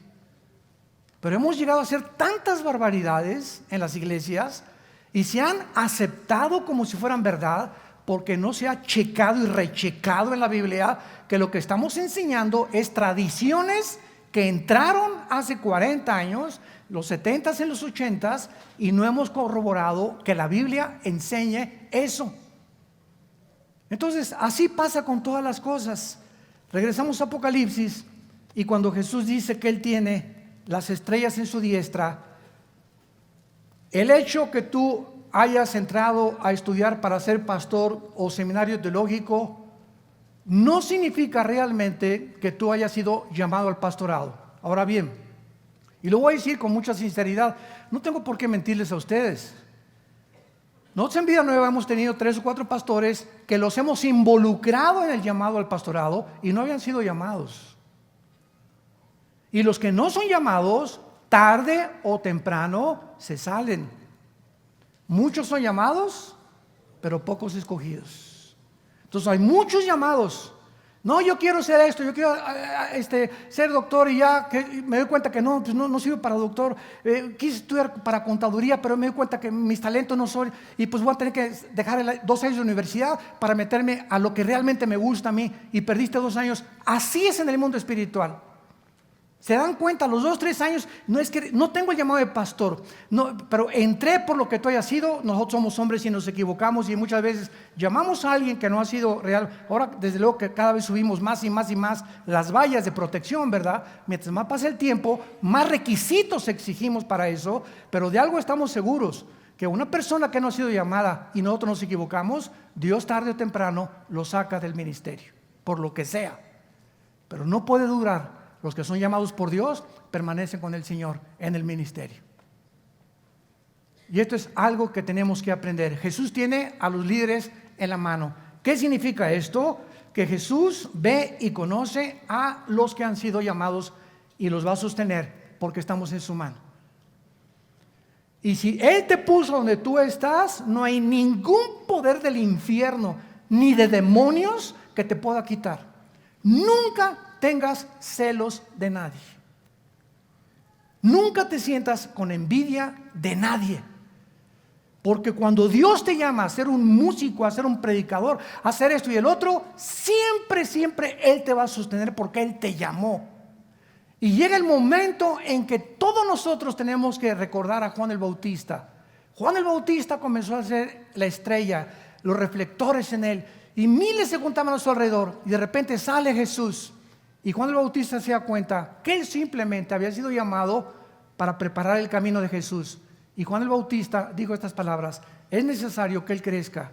Pero hemos llegado a hacer tantas barbaridades en las iglesias y se han aceptado como si fueran verdad, porque no se ha checado y rechecado en la Biblia que lo que estamos enseñando es tradiciones que entraron hace 40 años, los 70s y los 80s, y no hemos corroborado que la Biblia enseñe eso. Entonces, así pasa con todas las cosas. Regresamos a Apocalipsis, y cuando Jesús dice que Él tiene las estrellas en su diestra, el hecho que tú hayas entrado a estudiar para ser pastor o seminario teológico no significa realmente que tú hayas sido llamado al pastorado. Ahora bien, y lo voy a decir con mucha sinceridad, no tengo por qué mentirles a ustedes. Nosotros en Vida Nueva hemos tenido 3 o 4 pastores que los hemos involucrado en el llamado al pastorado y no habían sido llamados. Y los que no son llamados, tarde o temprano se salen. Muchos son llamados, pero pocos escogidos. Entonces hay muchos llamados. No, yo quiero ser esto, yo quiero ser doctor, y ya que me doy cuenta que no, pues no sirve para doctor. Quise estudiar para contaduría, pero me doy cuenta que mis talentos no son, y pues voy a tener que dejar 2 años de universidad para meterme a lo que realmente me gusta a mí, y perdiste 2 años. Así es en el mundo espiritual. Se dan cuenta, a los 2 o 3 años, no es que no tengo el llamado de pastor, no, pero entré por lo que tú hayas sido. Nosotros somos hombres y nos equivocamos, y muchas veces llamamos a alguien que no ha sido real. Ahora, desde luego que cada vez subimos más y más y más las vallas de protección, ¿verdad? Mientras más pasa el tiempo, más requisitos exigimos para eso, pero de algo estamos seguros, que una persona que no ha sido llamada y nosotros nos equivocamos, Dios tarde o temprano lo saca del ministerio, por lo que sea. Pero no puede durar. Los que son llamados por Dios permanecen con el Señor en el ministerio. Y esto es algo que tenemos que aprender. Jesús tiene a los líderes en la mano. ¿Qué significa esto? Que Jesús ve y conoce a los que han sido llamados y los va a sostener porque estamos en su mano. Y si Él te puso donde tú estás, no hay ningún poder del infierno ni de demonios que te pueda quitar. Nunca tengas celos de nadie. Nunca te sientas con envidia de nadie. Porque cuando Dios te llama a ser un músico, a ser un predicador, a hacer esto y el otro, siempre Él te va a sostener porque Él te llamó. Y llega el momento en que todos nosotros tenemos que recordar a Juan el Bautista. Juan el Bautista comenzó a ser la estrella, los reflectores en él, y miles se juntaban a su alrededor, y de repente sale Jesús. Y Juan el Bautista se da cuenta que él simplemente había sido llamado para preparar el camino de Jesús. Y Juan el Bautista dijo estas palabras: es necesario que él crezca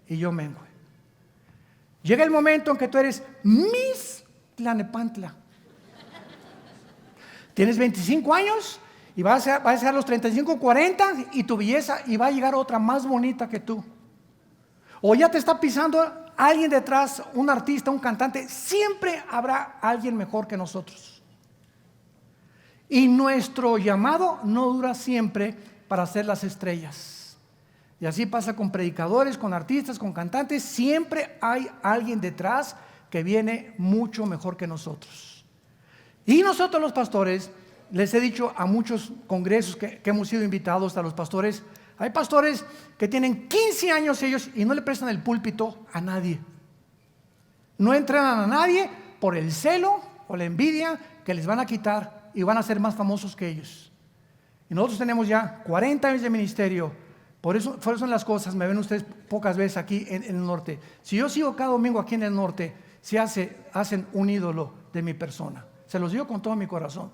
y yo mengue. Llega el momento en que tú eres Miss Tlanepantla. Tienes 25 años y vas a ser los 35, 40, y tu belleza, y va a llegar otra más bonita que tú. O ya te está pisando alguien detrás, un artista, un cantante. Siempre habrá alguien mejor que nosotros. Y nuestro llamado no dura siempre para ser las estrellas. Y así pasa con predicadores, con artistas, con cantantes. Siempre hay alguien detrás que viene mucho mejor que nosotros. Y nosotros los pastores, les he dicho a muchos congresos que hemos sido invitados a los pastores, hay pastores que tienen 15 años ellos y no le prestan el púlpito a nadie. No entrenan a nadie por el celo o la envidia que les van a quitar y van a ser más famosos que ellos. Y nosotros tenemos ya 40 años de ministerio. Por eso son las cosas, me ven ustedes pocas veces aquí en el norte. Si yo sigo cada domingo aquí en el norte, hacen un ídolo de mi persona. Se los digo con todo mi corazón.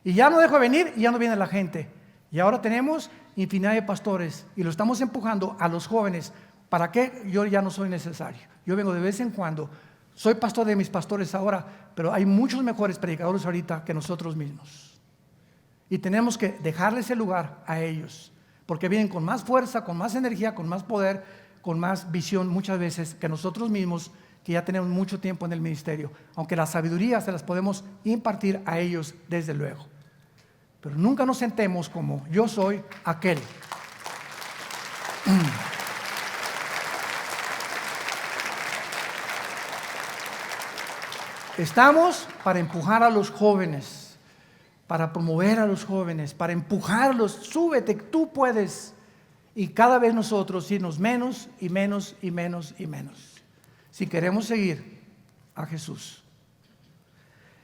Y ya no dejo de venir y ya no viene la gente. Y ahora tenemos infinidad de pastores y lo estamos empujando a los jóvenes. ¿Para qué? Yo ya no soy necesario. Yo vengo de vez en cuando. Soy pastor de mis pastores ahora, pero hay muchos mejores predicadores ahorita que nosotros mismos. Y tenemos que dejarles el lugar a ellos, porque vienen con más fuerza, con más energía, con más poder, con más visión muchas veces que nosotros mismos, que ya tenemos mucho tiempo en el ministerio, aunque la sabiduría se las podemos impartir a ellos desde luego. Pero nunca nos sentemos como yo soy aquel. Estamos para empujar a los jóvenes, para promover a los jóvenes, para empujarlos. Súbete, tú puedes. Y cada vez nosotros irnos menos y menos y menos y menos, si queremos seguir a Jesús.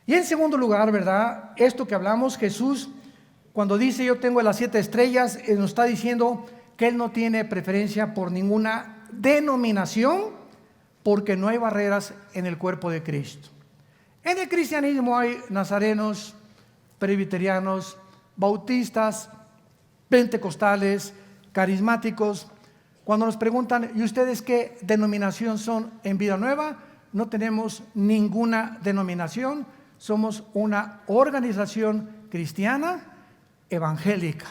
Y en segundo lugar, ¿verdad? Esto que hablamos, Jesús, cuando dice yo tengo las 7 estrellas, nos está diciendo que Él no tiene preferencia por ninguna denominación porque no hay barreras en el cuerpo de Cristo. En el cristianismo hay nazarenos, presbiterianos, bautistas, pentecostales, carismáticos. Cuando nos preguntan, ¿y ustedes qué denominación son en Vida Nueva? No tenemos ninguna denominación, somos una organización cristiana evangélica,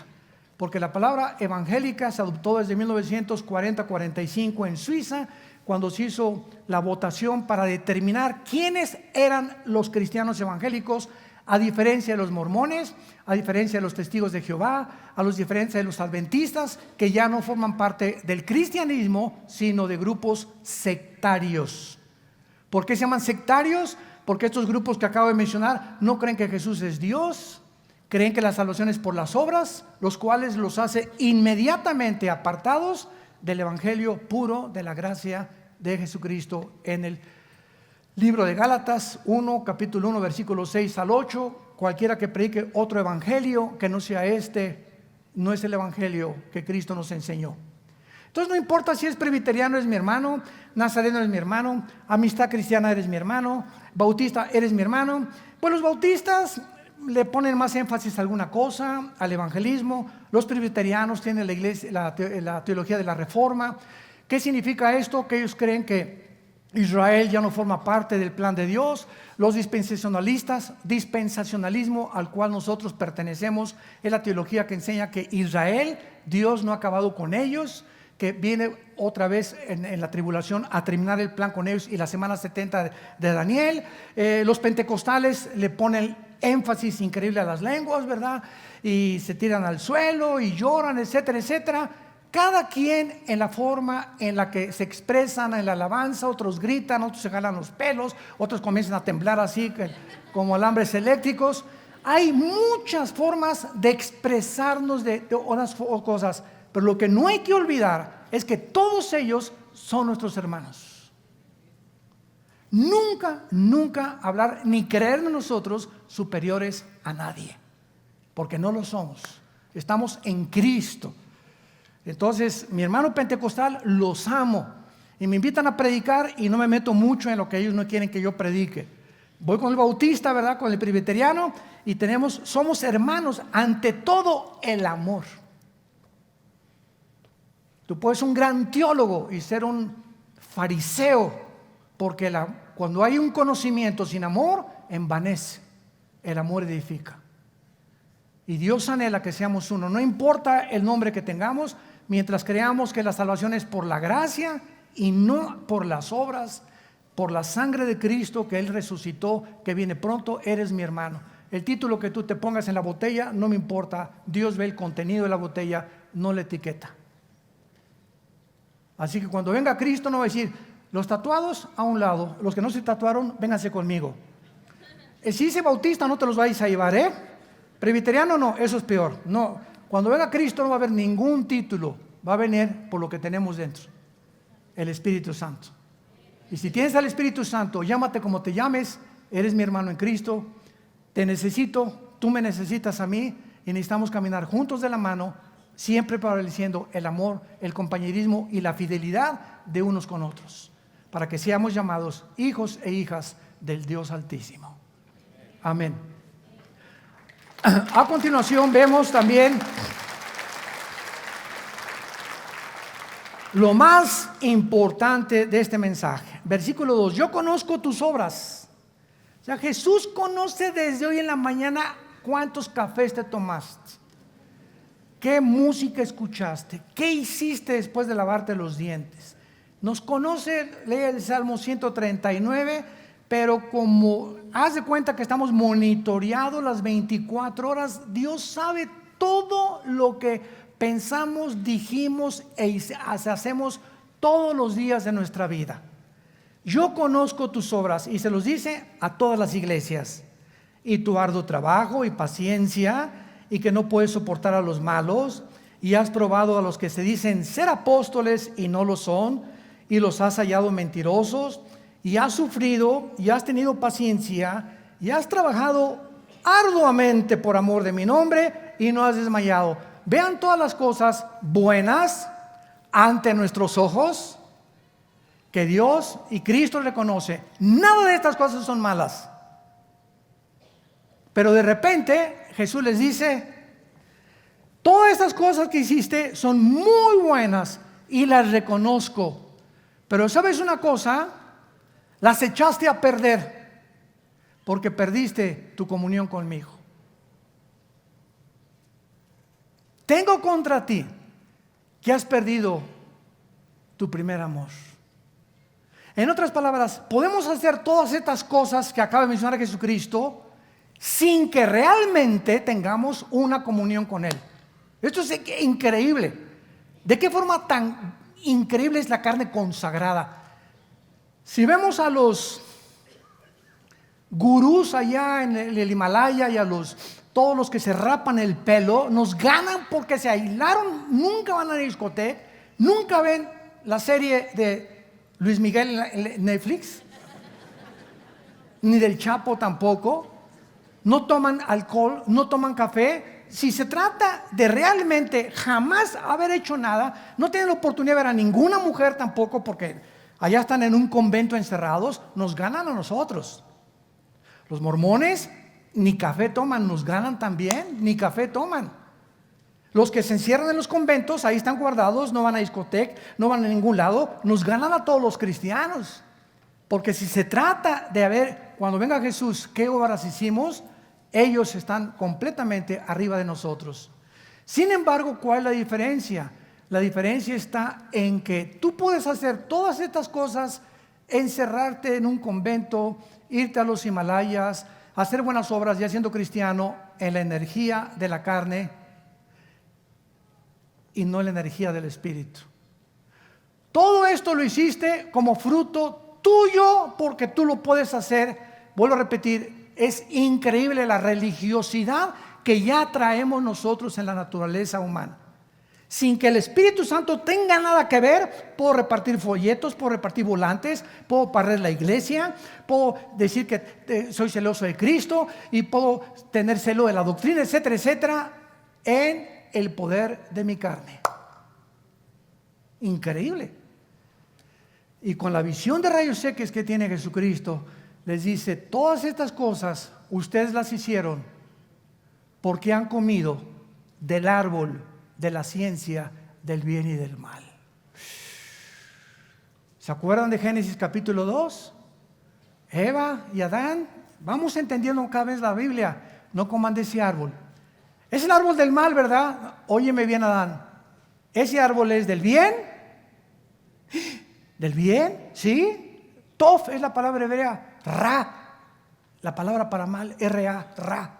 porque la palabra evangélica se adoptó desde 1940-45 en Suiza, cuando se hizo la votación para determinar quiénes eran los cristianos evangélicos, a diferencia de los mormones, a diferencia de los testigos de Jehová, a diferencia de los adventistas, que ya no forman parte del cristianismo, sino de grupos sectarios. ¿Por qué se llaman sectarios? Porque estos grupos que acabo de mencionar no creen que Jesús es Dios, creen que la salvación es por las obras, los cuales los hace inmediatamente apartados del evangelio puro de la gracia de Jesucristo. En el libro de Gálatas 1, capítulo 1, versículos 6 al 8, cualquiera que predique otro evangelio que no sea este, no es el evangelio que Cristo nos enseñó. Entonces no importa si es presbiteriano, eres mi hermano, nazareno eres mi hermano, amistad cristiana eres mi hermano, bautista eres mi hermano. Pues los bautistas le ponen más énfasis a alguna cosa, al evangelismo. Los presbiterianos tienen la iglesia, la teología de la reforma. ¿Qué significa esto? Que ellos creen que Israel ya no forma parte del plan de Dios. Los dispensacionalistas, dispensacionalismo al cual nosotros pertenecemos, es la teología que enseña que Israel, Dios no ha acabado con ellos, que viene otra vez en la tribulación a terminar el plan con ellos, y la semana 70 de Daniel. Los pentecostales le ponen énfasis increíble a las lenguas, ¿verdad? Y se tiran al suelo y lloran, etcétera, etcétera. Cada quien en la forma en la que se expresan en la alabanza. Otros gritan, otros se jalan los pelos, otros comienzan a temblar así como alambres eléctricos. Hay muchas formas de expresarnos de unas cosas, pero lo que no hay que olvidar es que todos ellos son nuestros hermanos. Nunca, nunca hablar ni creernos nosotros superiores a nadie, porque no lo somos. Estamos en Cristo. Entonces, mi hermano pentecostal los amo y me invitan a predicar y no me meto mucho en lo que ellos no quieren que yo predique. Voy con el bautista, ¿verdad? Con el presbiteriano, y somos hermanos, ante todo el amor. Tú puedes ser un gran teólogo y ser un fariseo, porque cuando hay un conocimiento sin amor, envanece. El amor edifica. Y Dios anhela que seamos uno. No importa el nombre que tengamos, mientras creamos que la salvación es por la gracia y no por las obras, por la sangre de Cristo, que Él resucitó, que viene pronto. Eres mi hermano. El título que tú te pongas en la botella no me importa. Dios ve el contenido de la botella, no la etiqueta. Así que cuando venga Cristo no va a decir: los tatuados a un lado, los que no se tatuaron, vénganse conmigo. Si dice bautista, no te los vais a llevar, ¿eh? Presbiteriano no, eso es peor. No, cuando venga Cristo no va a haber ningún título, va a venir por lo que tenemos dentro, el Espíritu Santo. Y si tienes al Espíritu Santo, llámate como te llames, eres mi hermano en Cristo, te necesito, tú me necesitas a mí, y necesitamos caminar juntos de la mano, siempre prevaleciendo el amor, el compañerismo y la fidelidad de unos con otros, para que seamos llamados hijos e hijas del Dios Altísimo. Amén. A continuación vemos también lo más importante de este mensaje. Versículo 2: yo conozco tus obras. O sea, Jesús conoce desde hoy en la mañana cuántos cafés te tomaste, qué música escuchaste, qué hiciste después de lavarte los dientes. Nos conoce, lee el Salmo 139, pero como haz de cuenta que estamos monitoreados las 24 horas, Dios sabe todo lo que pensamos, dijimos e hacemos todos los días de nuestra vida. Yo conozco tus obras, y se los dice a todas las iglesias, y tu arduo trabajo y paciencia, y que no puedes soportar a los malos, y has probado a los que se dicen ser apóstoles y no lo son, y los has hallado mentirosos, y has sufrido y has tenido paciencia y has trabajado arduamente por amor de mi nombre y no has desmayado. Vean todas las cosas buenas ante nuestros ojos que Dios y Cristo reconoce. Nada de estas cosas son malas. Pero de repente Jesús les dice: todas estas cosas que hiciste son muy buenas y las reconozco. Pero ¿sabes una cosa? Las echaste a perder porque perdiste tu comunión conmigo. Tengo contra ti que has perdido tu primer amor. En otras palabras, podemos hacer todas estas cosas que acaba de mencionar Jesucristo sin que realmente tengamos una comunión con Él. Esto es increíble. ¿De qué forma tan increíble es la carne consagrada? Si vemos a los gurús allá en el Himalaya y a todos los que se rapan el pelo, nos ganan porque se aislaron, nunca van a la discoteca, nunca ven la serie de Luis Miguel en Netflix, ni del Chapo tampoco, no toman alcohol, no toman café. Si se trata de realmente jamás haber hecho nada, no tienen la oportunidad de ver a ninguna mujer tampoco, porque allá están en un convento encerrados, nos ganan a nosotros. Los mormones ni café toman, nos ganan también, ni café toman. Los que se encierran en los conventos, ahí están guardados, no van a discoteca, no van a ningún lado, nos ganan a todos los cristianos. Porque si se trata de ver, cuando venga Jesús, qué obras hicimos, ellos están completamente arriba de nosotros. Sin embargo, ¿cuál es la diferencia? La diferencia está en que tú puedes hacer todas estas cosas, encerrarte en un convento, irte a los Himalayas, hacer buenas obras ya siendo cristiano, en la energía de la carne y no en la energía del Espíritu. Todo esto lo hiciste como fruto tuyo porque tú lo puedes hacer. Vuelvo a repetir, es increíble la religiosidad que ya traemos nosotros en la naturaleza humana. Sin que el Espíritu Santo tenga nada que ver, puedo repartir folletos, puedo repartir volantes, puedo barrer la iglesia, puedo decir que soy celoso de Cristo y puedo tener celo de la doctrina, etcétera, etcétera, en el poder de mi carne. Increíble. Y con la visión de rayos X que tiene Jesucristo, les dice: todas estas cosas ustedes las hicieron porque han comido del árbol de la ciencia del bien y del mal. ¿Se acuerdan de Génesis capítulo 2? Eva y Adán, vamos entendiendo cada vez la Biblia, no coman de ese árbol. Es el árbol del mal, ¿verdad? Óyeme bien, Adán. Ese árbol es del bien. ¿Del bien? ¿Sí? Tof es la palabra hebrea. Ra, la palabra para mal, R-A, ra.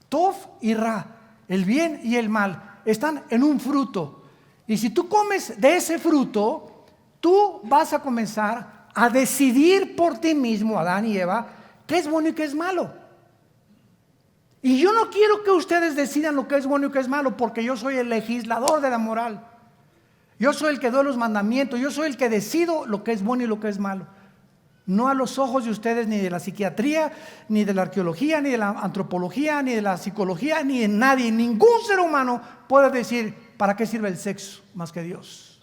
Tof y ra, el bien y el mal, están en un fruto. Y si tú comes de ese fruto, tú vas a comenzar a decidir por ti mismo, Adán y Eva, qué es bueno y qué es malo. Y yo no quiero que ustedes decidan lo que es bueno y qué es malo, porque yo soy el legislador de la moral. Yo soy el que doy los mandamientos, yo soy el que decido lo que es bueno y lo que es malo. No a los ojos de ustedes, ni de la psiquiatría, ni de la arqueología, ni de la antropología, ni de la psicología, ni de nadie. Ningún ser humano puede decir para qué sirve el sexo más que Dios.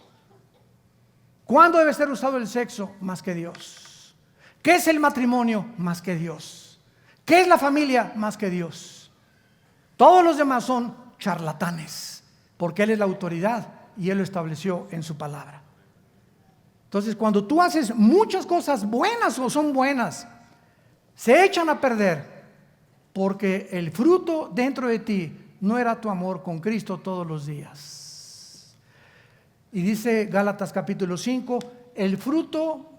¿Cuándo debe ser usado el sexo más que Dios? ¿Qué es el matrimonio más que Dios? ¿Qué es la familia más que Dios? Todos los demás son charlatanes, porque Él es la autoridad y Él lo estableció en su palabra. Entonces, cuando tú haces muchas cosas buenas o son buenas, se echan a perder porque el fruto dentro de ti no era tu amor con Cristo todos los días. Y dice Gálatas capítulo 5, el fruto,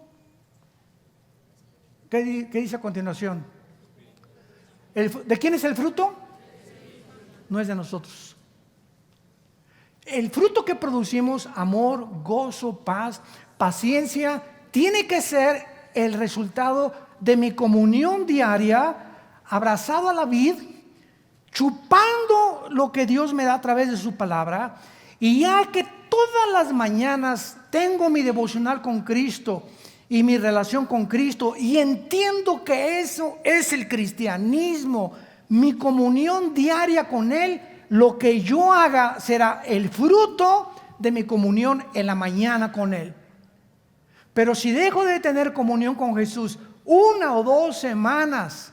¿qué dice a continuación? ¿De quién es el fruto? No es de nosotros. El fruto que producimos, amor, gozo, paz, paciencia, tiene que ser el resultado de mi comunión diaria, abrazado a la vid, chupando lo que Dios me da a través de su palabra. Y ya que todas las mañanas tengo mi devocional con Cristo y mi relación con Cristo, y entiendo que eso es el cristianismo, mi comunión diaria con Él, lo que yo haga será el fruto de mi comunión en la mañana con Él. Pero si dejo de tener comunión con Jesús 1 o 2 semanas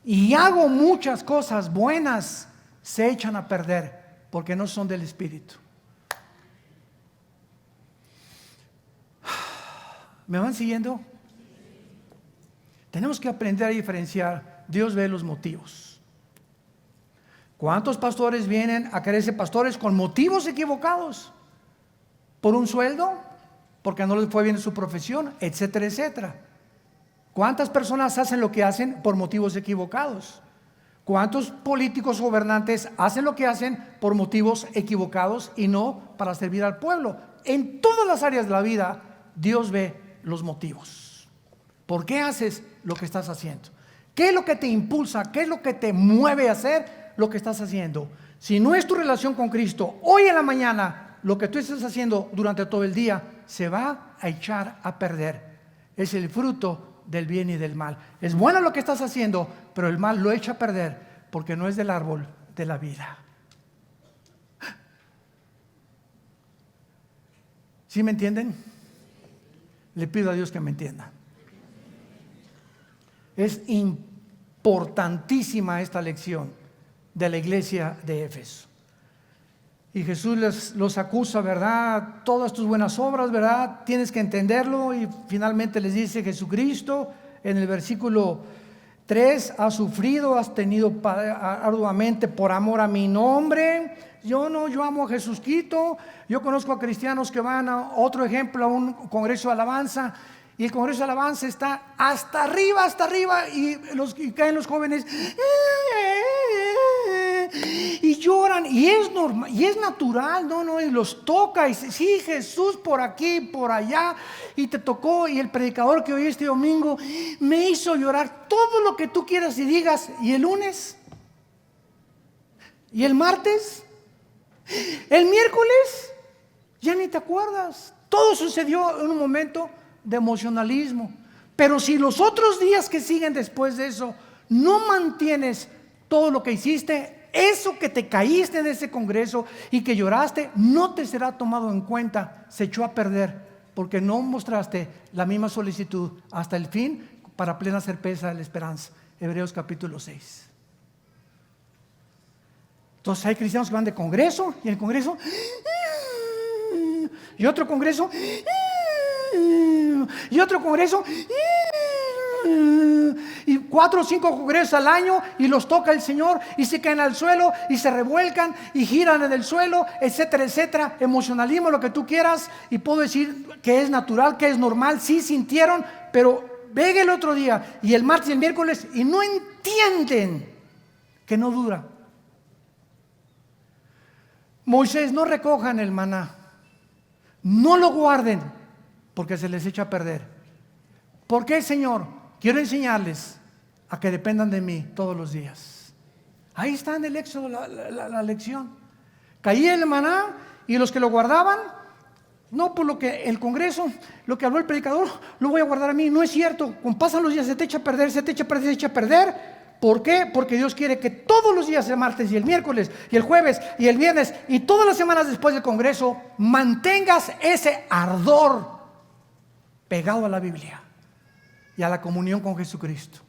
y hago muchas cosas buenas, se echan a perder porque no son del Espíritu. ¿Me van siguiendo? Tenemos que aprender a diferenciar. Dios ve los motivos. ¿Cuántos pastores vienen a quererse pastores con motivos equivocados? ¿Por un sueldo? Porque no les fue bien en su profesión, etcétera, etcétera. ¿Cuántas personas hacen lo que hacen por motivos equivocados? ¿Cuántos políticos gobernantes hacen lo que hacen por motivos equivocados y no para servir al pueblo? En todas las áreas de la vida, Dios ve los motivos. ¿Por qué haces lo que estás haciendo? ¿Qué es lo que te impulsa? ¿Qué es lo que te mueve a hacer lo que estás haciendo? Si no es tu relación con Cristo, hoy en la mañana, lo que tú estás haciendo durante todo el día se va a echar a perder. Es el fruto del bien y del mal. Es bueno lo que estás haciendo, pero el mal lo echa a perder porque no es del árbol de la vida. ¿Sí me entienden? Le pido a Dios que me entienda. Es importantísima esta lección de la iglesia de Éfeso. Y Jesús los acusa, ¿verdad? Todas tus buenas obras, ¿verdad? Tienes que entenderlo. Y finalmente les dice: Jesucristo, en el versículo 3, has sufrido, has tenido arduamente por amor a mi nombre. Yo amo a Jesucristo. Yo conozco a cristianos que van a otro ejemplo, a un congreso de alabanza, y el congreso de alabanza está hasta arriba, y caen los jóvenes y lloran, y es normal, y es natural, y los toca, y sí, Jesús por aquí, por allá, y te tocó, y el predicador que oí este domingo me hizo llorar, todo lo que tú quieras y digas. Y el lunes, y el martes, el miércoles, ya ni te acuerdas. Todo sucedió en un momento de emocionalismo. Pero si los otros días que siguen después de eso no mantienes todo lo que hiciste, eso que te caíste en ese congreso y que lloraste, no te será tomado en cuenta. Se echó a perder porque no mostraste la misma solicitud hasta el fin para plena certeza de la esperanza. Hebreos capítulo 6. Entonces hay cristianos que van de congreso, y el congreso, y otro congreso, y otro congreso, y 4 o 5 congresos al año, y los toca el Señor, y se caen al suelo, y se revuelcan, y giran en el suelo, etcétera, etcétera. Emocionalismo, lo que tú quieras, y puedo decir que es natural, que es normal. Sí sintieron, pero venga el otro día, y el martes y el miércoles, y no entienden que no dura. Moisés: no recojan el maná, no lo guarden, porque se les echa a perder. ¿Por qué, Señor? Quiero enseñarles a que dependan de mí todos los días. Ahí está en el Éxodo la lección. Caía el maná, y los que lo guardaban, no por lo que el congreso, lo que habló el predicador, lo voy a guardar a mí. No es cierto. Con pasan los días, se te echa a perder, se te echa a perder, se echa a perder. ¿Por qué? Porque Dios quiere que todos los días, el martes y el miércoles y el jueves y el viernes y todas las semanas después del congreso, mantengas ese ardor pegado a la Biblia y a la comunión con Jesucristo.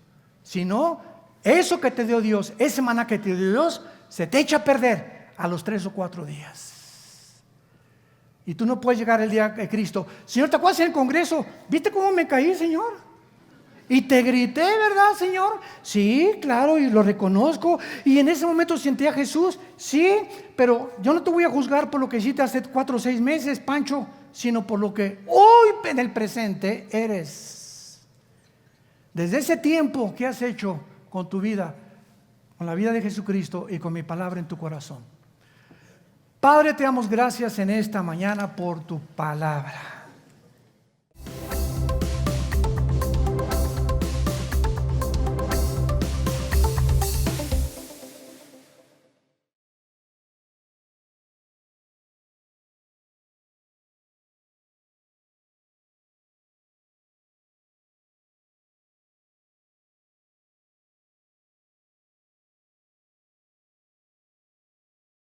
Si no, eso que te dio Dios, ese maná que te dio Dios, se te echa a perder a los 3 o 4 días. Y tú no puedes llegar el día de Cristo: Señor, ¿te acuerdas en el congreso? ¿Viste cómo me caí, Señor? Y te grité, ¿verdad, Señor? Sí, claro, y lo reconozco. Y en ese momento sentí a Jesús. Sí, pero yo no te voy a juzgar por lo que hiciste hace 4 o 6 meses, Pancho, sino por lo que hoy en el presente eres. Desde ese tiempo, ¿qué has hecho con tu vida? Con la vida de Jesucristo y con mi palabra en tu corazón. Padre, te damos gracias en esta mañana por tu palabra.